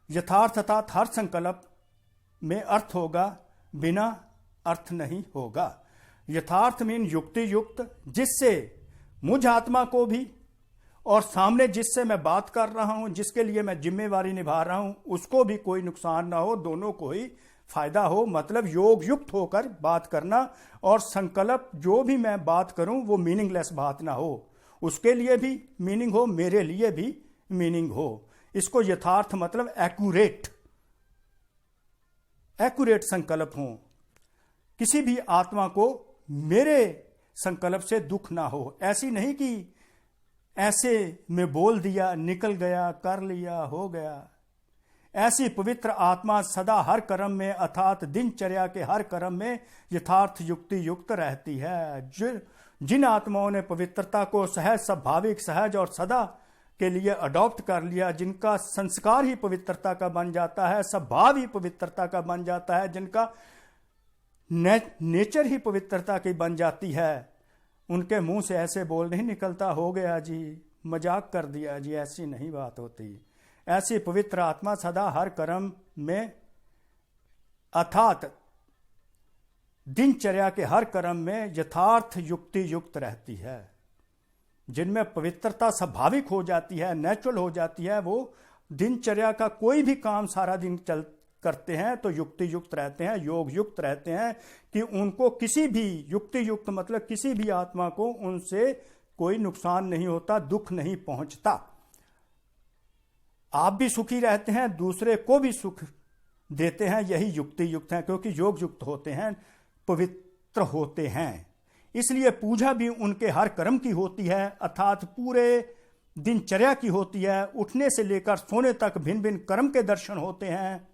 यथार्थ अर्थात हर संकल्प में अर्थ होगा, बिना अर्थ नहीं होगा। यथार्थ मीन युक्ति युक्त, जिससे मुझ आत्मा को भी और सामने जिससे मैं बात कर रहा हूं, जिसके लिए मैं जिम्मेवारी निभा रहा हूं, उसको भी कोई नुकसान ना हो, दोनों को ही फायदा हो। मतलब योग युक्त होकर बात करना, और संकल्प जो भी मैं बात करूं वो मीनिंगलेस बात ना हो, उसके लिए भी मीनिंग हो, मेरे लिए भी मीनिंग हो। इसको यथार्थ मतलब एक्यूरेट, एक्यूरेट संकल्प हो। किसी भी आत्मा को मेरे संकल्प से दुख ना हो। ऐसी नहीं कि ऐसे में बोल दिया, निकल गया, कर लिया, हो गया। ऐसी पवित्र आत्मा सदा हर कर्म में अर्थात दिनचर्या के हर कर्म में यथार्थ युक्ति युक्त रहती है। जिन आत्माओं ने पवित्रता को सहज, स्वाभाविक, सहज और सदा के लिए अडॉप्ट कर लिया, जिनका संस्कार ही पवित्रता का बन जाता है, स्वभाव ही पवित्रता का बन जाता है, जिनका नेचर ही पवित्रता की बन जाती है, उनके मुंह से ऐसे बोल नहीं निकलता हो गया जी, मजाक कर दिया जी, ऐसी नहीं बात होती। ऐसी पवित्र आत्मा सदा हर कर्म में अर्थात दिनचर्या के हर कर्म में यथार्थ युक्ति युक्त रहती है। जिनमें पवित्रता स्वाभाविक हो जाती है, नेचुरल हो जाती है, वो दिनचर्या का कोई भी काम सारा दिन करते हैं तो युक्ति युक्त रहते हैं, योग युक्त रहते हैं, कि उनको किसी भी युक्ति युक्त मतलब किसी भी आत्मा को उनसे कोई नुकसान नहीं होता, दुख नहीं पहुंचता। आप भी सुखी रहते हैं, दूसरे को भी सुख देते हैं, यही युक्ति युक्त है, क्योंकि योग युक्त होते हैं, पवित्र होते हैं। इसलिए पूजा भी उनके हर कर्म की होती है, अर्थात पूरे दिनचर्या की होती है। उठने से लेकर सोने तक भिन्न भिन्न कर्म के दर्शन होते हैं।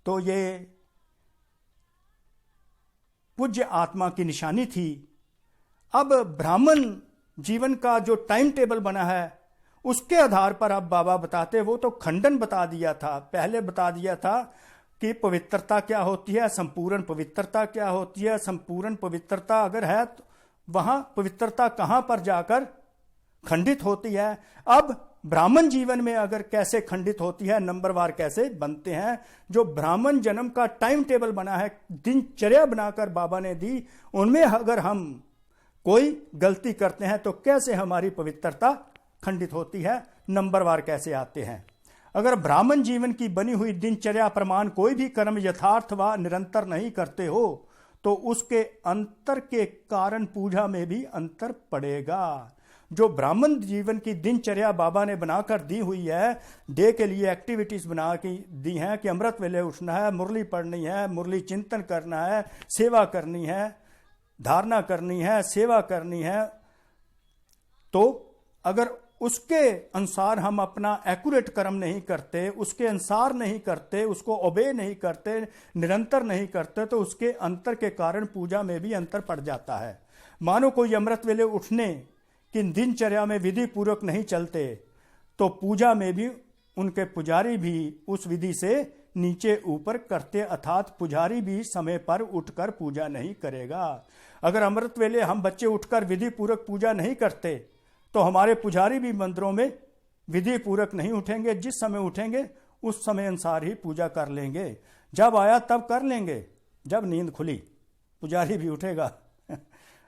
तो ये पूज्य आत्मा की निशानी थी। अब ब्राह्मण जीवन का जो टाइम टेबल बना है, उसके आधार पर अब बाबा बताते, वो तो खंडन बता दिया था, पहले बता दिया था कि पवित्रता क्या होती है, संपूर्ण पवित्रता क्या होती है। संपूर्ण पवित्रता अगर है तो वहां पवित्रता कहां पर जाकर खंडित होती है। अब ब्राह्मण जीवन में अगर कैसे खंडित होती है, नंबरवार कैसे बनते हैं, जो ब्राह्मण जन्म का टाइम टेबल बना है, दिनचर्या बनाकर बाबा ने दी, उनमें अगर हम कोई गलती करते हैं तो कैसे हमारी पवित्रता खंडित होती है, नंबरवार कैसे आते हैं। अगर ब्राह्मण जीवन की बनी हुई दिनचर्या प्रमाण कोई भी कर्म यथार्थ व निरंतर नहीं करते हो तो उसके अंतर के कारण पूजा में भी अंतर पड़ेगा। जो ब्राह्मण जीवन की दिनचर्या बाबा ने बनाकर दी हुई है, डे के लिए एक्टिविटीज बना के दी हैं कि अमृत वेले उठना है, मुरली पढ़नी है, मुरली चिंतन करना है, सेवा करनी है, धारणा करनी है, सेवा करनी है, तो अगर उसके अनुसार हम अपना एक्यूरेट कर्म नहीं करते, उसके अनुसार नहीं करते, उसको ओबे नहीं करते, निरंतर नहीं करते, तो उसके अंतर के कारण पूजा में भी अंतर पड़ जाता है। मानो कोई अमृत वेले उठने की दिनचर्या में विधि पूर्वक नहीं चलते तो पूजा में भी उनके पुजारी भी उस विधि से नीचे ऊपर करते, अर्थात पुजारी भी समय पर उठकर पूजा नहीं करेगा। अगर अमृत वेले हम बच्चे उठकर विधि पूर्वक पूजा नहीं करते तो हमारे पुजारी भी मंदिरों में विधि पूर्वक नहीं उठेंगे। जिस समय उठेंगे उस समय अनुसार ही पूजा कर लेंगे, जब आया तब कर लेंगे, जब नींद खुली पुजारी भी उठेगा।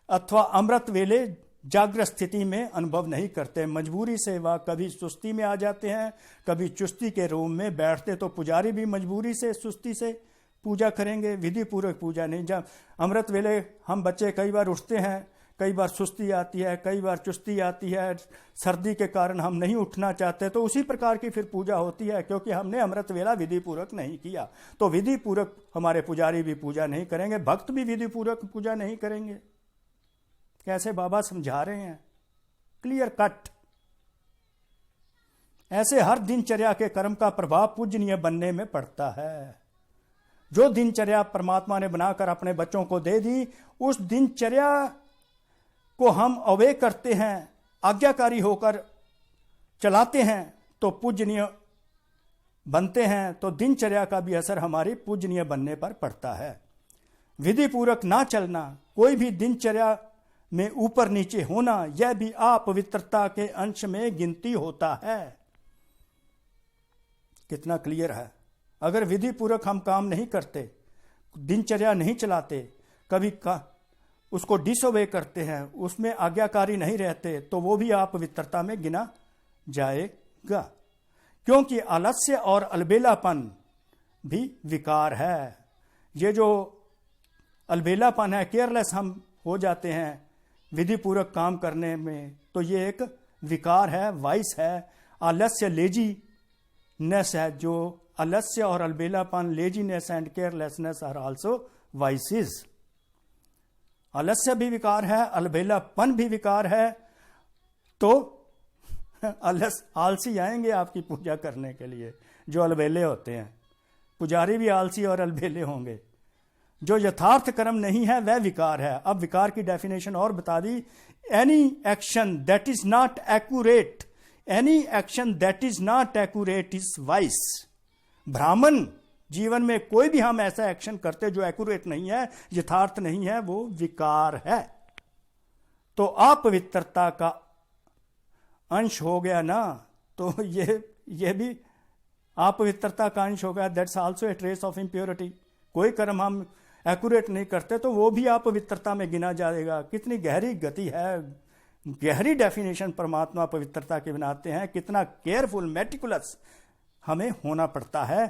अथवा अमृत वेले जागृत स्थिति में अनुभव नहीं करते, मजबूरी से वह कभी सुस्ती में आ जाते हैं, कभी चुस्ती के रूम में बैठते, तो पुजारी भी मजबूरी से सुस्ती से पूजा करेंगे, विधि पूर्वक पूजा नहीं। जब अमृत वेले हम बच्चे कई बार उठते हैं, कई बार सुस्ती आती है, कई बार चुस्ती आती है, सर्दी के कारण हम नहीं उठना चाहते, तो उसी प्रकार की फिर पूजा होती है, क्योंकि हमने अमृत वेला विधि पूर्वक नहीं किया। तो विधि पूर्वक हमारे पुजारी भी पूजा नहीं करेंगे, भक्त भी विधि पूर्वक पूजा नहीं करेंगे। कैसे बाबा समझा रहे हैं, क्लियर कट। ऐसे हर दिनचर्या के कर्म का प्रभाव पूजनीय बनने में पड़ता है। जो दिनचर्या परमात्मा ने बनाकर अपने बच्चों को दे दी, उस दिनचर्या को हम अवे करते हैं, आज्ञाकारी होकर चलाते हैं, तो पूजनीय बनते हैं। तो दिनचर्या का भी असर हमारी पूजनीय बनने पर पड़ता है। विधि पूर्वक ना चलना, कोई भी दिनचर्या में ऊपर नीचे होना, यह भी अपवित्रता के अंश में गिनती होता है। कितना क्लियर है। अगर विधि पूर्वक हम काम नहीं करते, दिनचर्या नहीं चलाते, कभी उसको डिसोबे करते हैं, उसमें आज्ञाकारी नहीं रहते, तो वो भी अपवित्रता में गिना जाएगा। क्योंकि आलस्य और अलबेलापन भी विकार है। ये जो अलबेलापन है, केयरलेस हम हो जाते हैं विधि पूर्वक काम करने में, तो ये एक विकार है, वाइस है। आलस्य लेजीनेस है। जो आलस्य और अलबेलापन, laziness and carelessness are also vices. आलस्य भी विकार है, अलबेलापन भी विकार है। तो आलसी आएंगे आपकी पूजा करने के लिए, जो अलबेले होते हैं। पुजारी भी आलसी और अलबेले होंगे। जो यथार्थ कर्म नहीं है वह विकार है। अब विकार की डेफिनेशन और बता दी। Any action that is not accurate, any action that is not accurate is vice. ब्राह्मण जीवन में कोई भी हम ऐसा एक्शन करते जो एक्यूरेट नहीं है, यथार्थ नहीं है, वो विकार है। तो अपवित्रता का अंश हो गया ना, तो ये भी अपवित्रता का अंश हो गया। That's also a trace of impurity. कोई कर्म हम एक्यूरेट नहीं करते तो वो भी अपवित्रता में गिना जाएगा। कितनी गहरी गति है, गहरी डेफिनेशन परमात्मा पवित्रता के बनाते हैं। कितना केयरफुल, मेटिकुलस हमें होना पड़ता है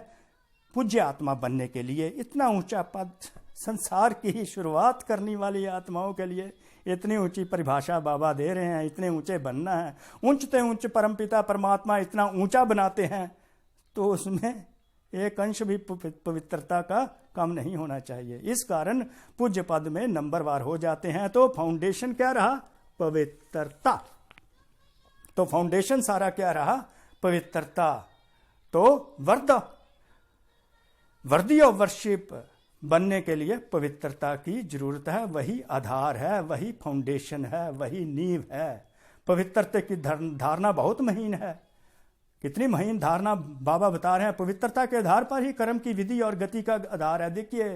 पूज्य आत्मा बनने के लिए। इतना ऊंचा पद संसार की ही शुरुआत करने वाली आत्माओं के लिए इतनी ऊंची परिभाषा बाबा दे रहे हैं। इतने ऊंचे बनना है, ऊंचते ऊंच परमपिता परमात्मा इतना ऊंचा बनाते हैं, तो उसमें एक अंश भी पवित्रता का कम नहीं होना चाहिए। इस कारण पूज्य पद में नंबरवार हो जाते हैं। तो फाउंडेशन क्या रहा? पवित्रता। तो फाउंडेशन सारा क्या रहा? पवित्रता। तो वर्दी ऑफ वर्शिप बनने के लिए पवित्रता की जरूरत है। वही आधार है, वही फाउंडेशन है, वही नींव है। पवित्रता की धारणा बहुत महीन है। कितनी महीन धारणा बाबा बता रहे हैं। पवित्रता के आधार पर ही कर्म की विधि और गति का आधार है। देखिए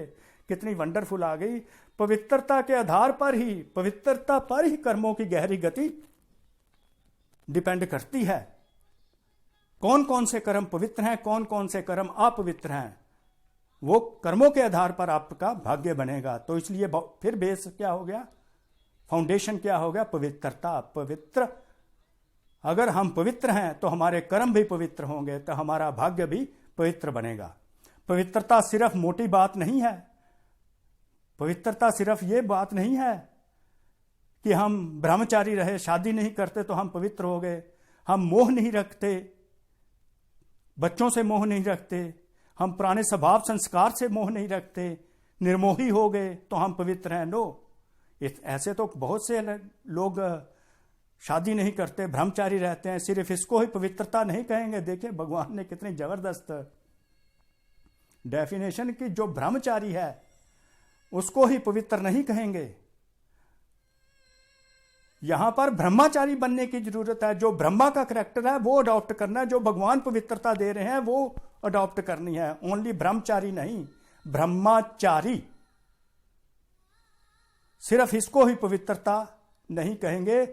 कितनी वंडरफुल आ गई। पवित्रता के आधार पर ही, पवित्रता पर ही कर्मों की गहरी गति डिपेंड करती है। कौन कौन से कर्म पवित्र हैं, कौन कौन से कर्म अपवित्र हैं, वो कर्मों के आधार पर आपका भाग्य बनेगा। तो इसलिए फिर बेस क्या हो गया, फाउंडेशन क्या हो गया, पवित्रता। पवित्र, अगर हम पवित्र हैं तो हमारे कर्म भी पवित्र होंगे, तो हमारा भाग्य भी पवित्र बनेगा। पवित्रता सिर्फ मोटी बात नहीं है, पवित्रता सिर्फ ये बात नहीं है कि हम ब्रह्मचारी रहे, शादी नहीं करते तो हम पवित्र हो गए, हम मोह नहीं रखते, बच्चों से मोह नहीं रखते, हम पुराने स्वभाव संस्कार से मोह नहीं रखते, निर्मोही हो गए तो हम पवित्र हैं। नो, ऐसे तो बहुत से लोग शादी नहीं करते, ब्रह्मचारी रहते हैं, सिर्फ इसको ही पवित्रता नहीं कहेंगे। देखिए भगवान ने कितनी जबरदस्त डेफिनेशन की, जो ब्रह्मचारी है उसको ही पवित्र नहीं कहेंगे। यहां पर ब्रह्मचारी बनने की जरूरत है, जो ब्रह्मा का करैक्टर है वो अडॉप्ट करना है, जो भगवान पवित्रता दे रहे हैं वो अडॉप्ट करनी है। ओनली ब्रह्मचारी नहीं, ब्रह्मचारी, सिर्फ इसको ही पवित्रता नहीं कहेंगे,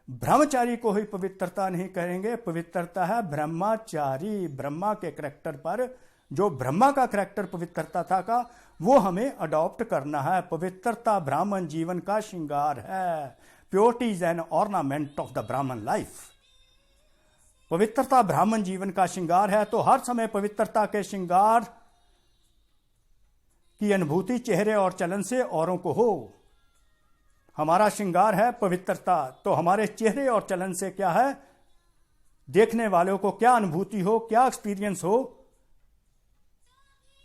ब्रह्मचारी को ही पवित्रता नहीं कहेंगे। पवित्रता है ब्रह्मचारी, ब्रह्मा के करैक्टर पर, जो ब्रह्मा का करैक्टर पवित्रता था का, वो हमें अडॉप्ट करना है। पवित्रता ब्राह्मण जीवन का श्रृंगार है। Purity is an ornament of the ब्राह्मण लाइफ। पवित्रता ब्राह्मण जीवन का श्रृंगार है, तो हर समय पवित्रता के श्रृंगार की अनुभूति चेहरे और चलन से औरों को हो। हमारा श्रृंगार है पवित्रता, तो हमारे चेहरे और चलन से क्या है, देखने वालों को क्या अनुभूति हो, क्या एक्सपीरियंस हो,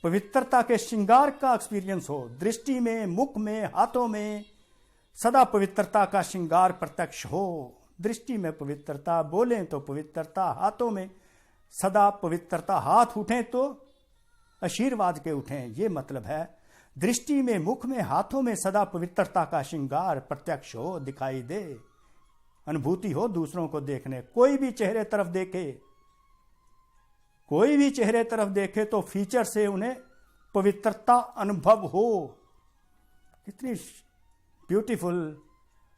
पवित्रता के श्रृंगार का एक्सपीरियंस हो। दृष्टि में, मुख में, हाथों में सदा पवित्रता का श्रृंगार प्रत्यक्ष हो। दृष्टि में पवित्रता, बोलें तो पवित्रता, हाथों में सदा पवित्रता, हाथ उठें तो आशीर्वाद के उठें, ये मतलब है। दृष्टि में, मुख में, हाथों में सदा पवित्रता का श्रृंगार प्रत्यक्ष हो, दिखाई दे, अनुभूति हो दूसरों को देखने। कोई भी चेहरे तरफ देखे, कोई भी चेहरे तरफ देखे तो फीचर से उन्हें पवित्रता अनुभव हो। कितनी ब्यूटीफुल,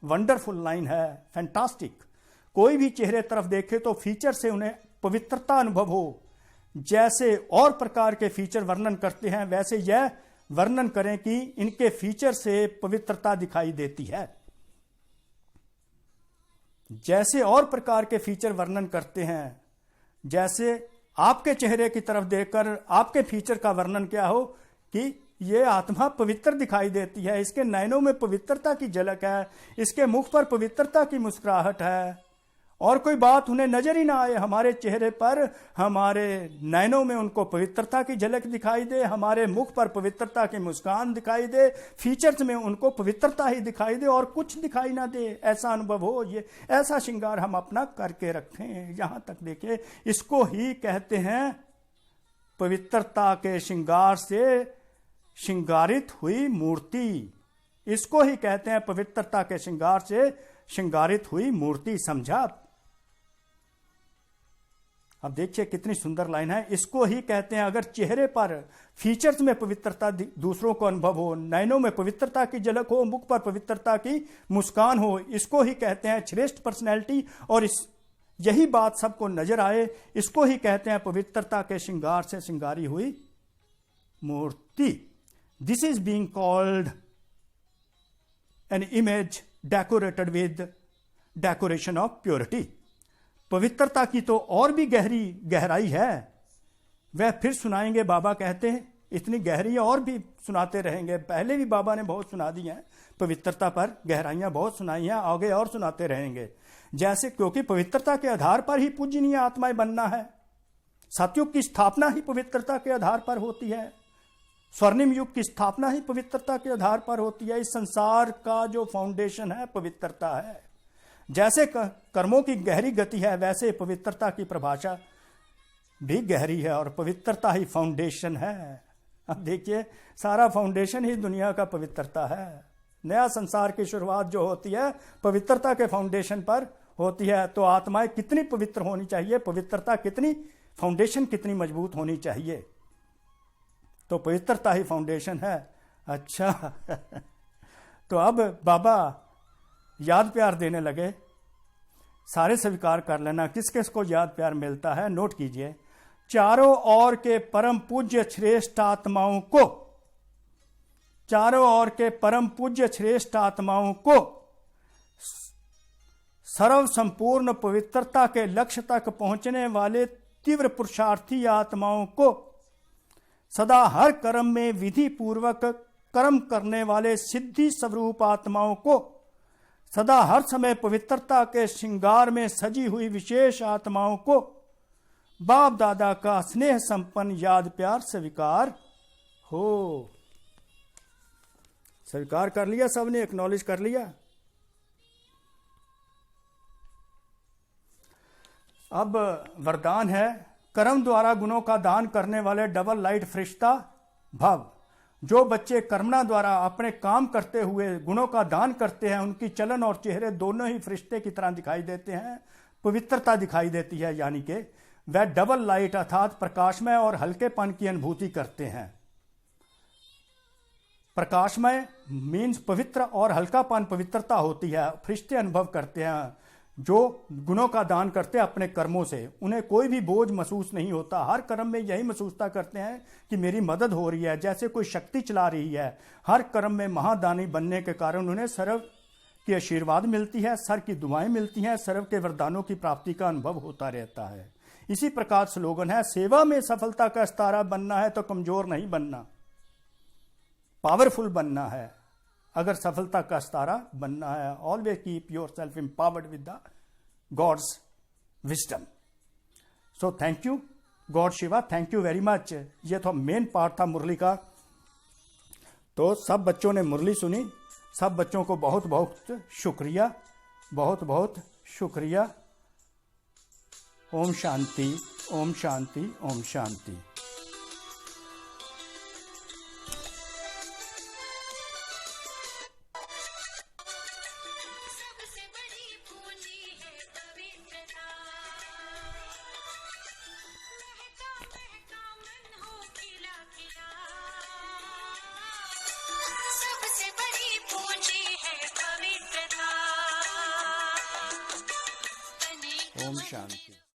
वंडरफुल लाइन है, फैंटास्टिक। कोई भी चेहरे तरफ देखे तो फीचर से उन्हें पवित्रता अनुभव हो। जैसे और प्रकार के फीचर वर्णन करते हैं, वैसे यह वर्णन करें कि इनके फीचर से पवित्रता दिखाई देती है। जैसे और प्रकार के फीचर वर्णन करते हैं, जैसे आपके चेहरे की तरफ देखकर आपके फीचर का वर्णन क्या हो कि ये आत्मा पवित्र दिखाई देती है, इसके नयनों में पवित्रता की झलक है, इसके मुख पर पवित्रता की मुस्कुराहट है, और कोई बात उन्हें नजर ही ना आए। हमारे चेहरे पर, हमारे नयनों में उनको पवित्रता की झलक दिखाई दे, हमारे मुख पर पवित्रता की मुस्कान दिखाई दे, फीचर्स में उनको पवित्रता ही दिखाई दे और कुछ दिखाई ना दे, ऐसा अनुभव हो। ये ऐसा श्रृंगार हम अपना करके रखें। यहां तक देखिए, इसको ही कहते हैं पवित्रता के श्रृंगार से श्रृंगारित हुई मूर्ति। इसको ही कहते हैं पवित्रता के श्रृंगार से श्रृंगारित हुई मूर्ति। समझा? अब देखिए कितनी सुंदर लाइन है। इसको ही कहते हैं, अगर चेहरे पर फीचर्स में पवित्रता दूसरों को अनुभव हो, नयनों में पवित्रता की झलक हो, मुख पर पवित्रता की मुस्कान हो, इसको ही कहते हैं श्रेष्ठ पर्सनैलिटी। और यही बात सबको नजर आए, इसको ही कहते हैं पवित्रता के श्रृंगार से श्रृंगारी हुई मूर्ति। This is being called an image decorated with decoration of purity. पवित्रता की तो और भी गहराई है, वह फिर सुनाएंगे। बाबा कहते हैं इतनी गहरी और भी सुनाते रहेंगे। पहले भी बाबा ने बहुत सुना दी हैं, पवित्रता पर गहराइयां बहुत सुनाई हैं, आगे और सुनाते रहेंगे। जैसे क्योंकि पवित्रता के आधार पर ही पूजनीय आत्माएं बनना है। सतयुग की स्थापना ही पवित्रता के आधार पर होती है, स्वर्णिम युग की स्थापना ही पवित्रता के आधार पर होती है। इस संसार का जो फाउंडेशन है पवित्रता है। जैसे कर्मों की गहरी गति है, वैसे पवित्रता की परिभाषा भी गहरी है, और पवित्रता ही फाउंडेशन है। अब देखिए, सारा फाउंडेशन ही दुनिया का पवित्रता है। नया संसार की शुरुआत जो होती है पवित्रता के फाउंडेशन पर होती है। तो आत्माएं कितनी पवित्र होनी चाहिए, पवित्रता कितनी, फाउंडेशन कितनी मजबूत होनी चाहिए। तो पवित्रता ही फाउंडेशन है। अच्छा तो अब बाबा याद प्यार देने लगे सारे स्वीकार कर लेना। किस किस को याद प्यार मिलता है नोट कीजिए। चारों ओर के परम पूज्य श्रेष्ठ आत्माओं को, चारों ओर के परम पूज्य श्रेष्ठ आत्माओं को सर्व संपूर्ण पवित्रता के लक्ष्य तक पहुंचने वाले तीव्र पुरुषार्थी आत्माओं को, सदा हर कर्म में विधि पूर्वक कर्म करने वाले सिद्धि स्वरूप आत्माओं को, सदा हर समय पवित्रता के श्रृंगार में सजी हुई विशेष आत्माओं को बाप दादा का स्नेह संपन्न याद प्यार स्वीकार हो। स्वीकार कर लिया सबने, एक्नॉलेज कर लिया। अब वरदान है, कर्म द्वारा गुणों का दान करने वाले डबल लाइट फरिश्ता भव। जो बच्चे कर्मणा द्वारा अपने काम करते हुए गुणों का दान करते हैं, उनकी चलन और चेहरे दोनों ही फरिश्ते की तरह दिखाई देते हैं, पवित्रता दिखाई देती है, यानी कि वह डबल लाइट अर्थात प्रकाशमय और हल्केपन की अनुभूति करते हैं। प्रकाशमय मीन्स पवित्र और हल्कापन पवित्रता होती है, फरिश्ते अनुभव करते हैं। जो गुणों का दान करते हैं अपने कर्मों से, उन्हें कोई भी बोझ महसूस नहीं होता। हर कर्म में यही महसूसता करते हैं कि मेरी मदद हो रही है, जैसे कोई शक्ति चला रही है। हर कर्म में महादानी बनने के कारण उन्हें सर्व की आशीर्वाद मिलती है, सर की दुआएं मिलती हैं, सर्व के वरदानों की प्राप्ति का अनुभव होता रहता है। इसी प्रकार स्लोगन है, सेवा में सफलता का सितारा बनना है तो कमजोर नहीं बनना, पावरफुल बनना है। अगर सफलता का सितारा बनना है, always keep your self empowered with the gods wisdom. So thank you God Shiva, thank you very much. ये तो मेन पार्ट था मुरली का। तो सब बच्चों ने मुरली सुनी, सब बच्चों को बहुत बहुत शुक्रिया, बहुत बहुत शुक्रिया। ओम शांति, ओम शांति, ओम शांति। ओम शांति।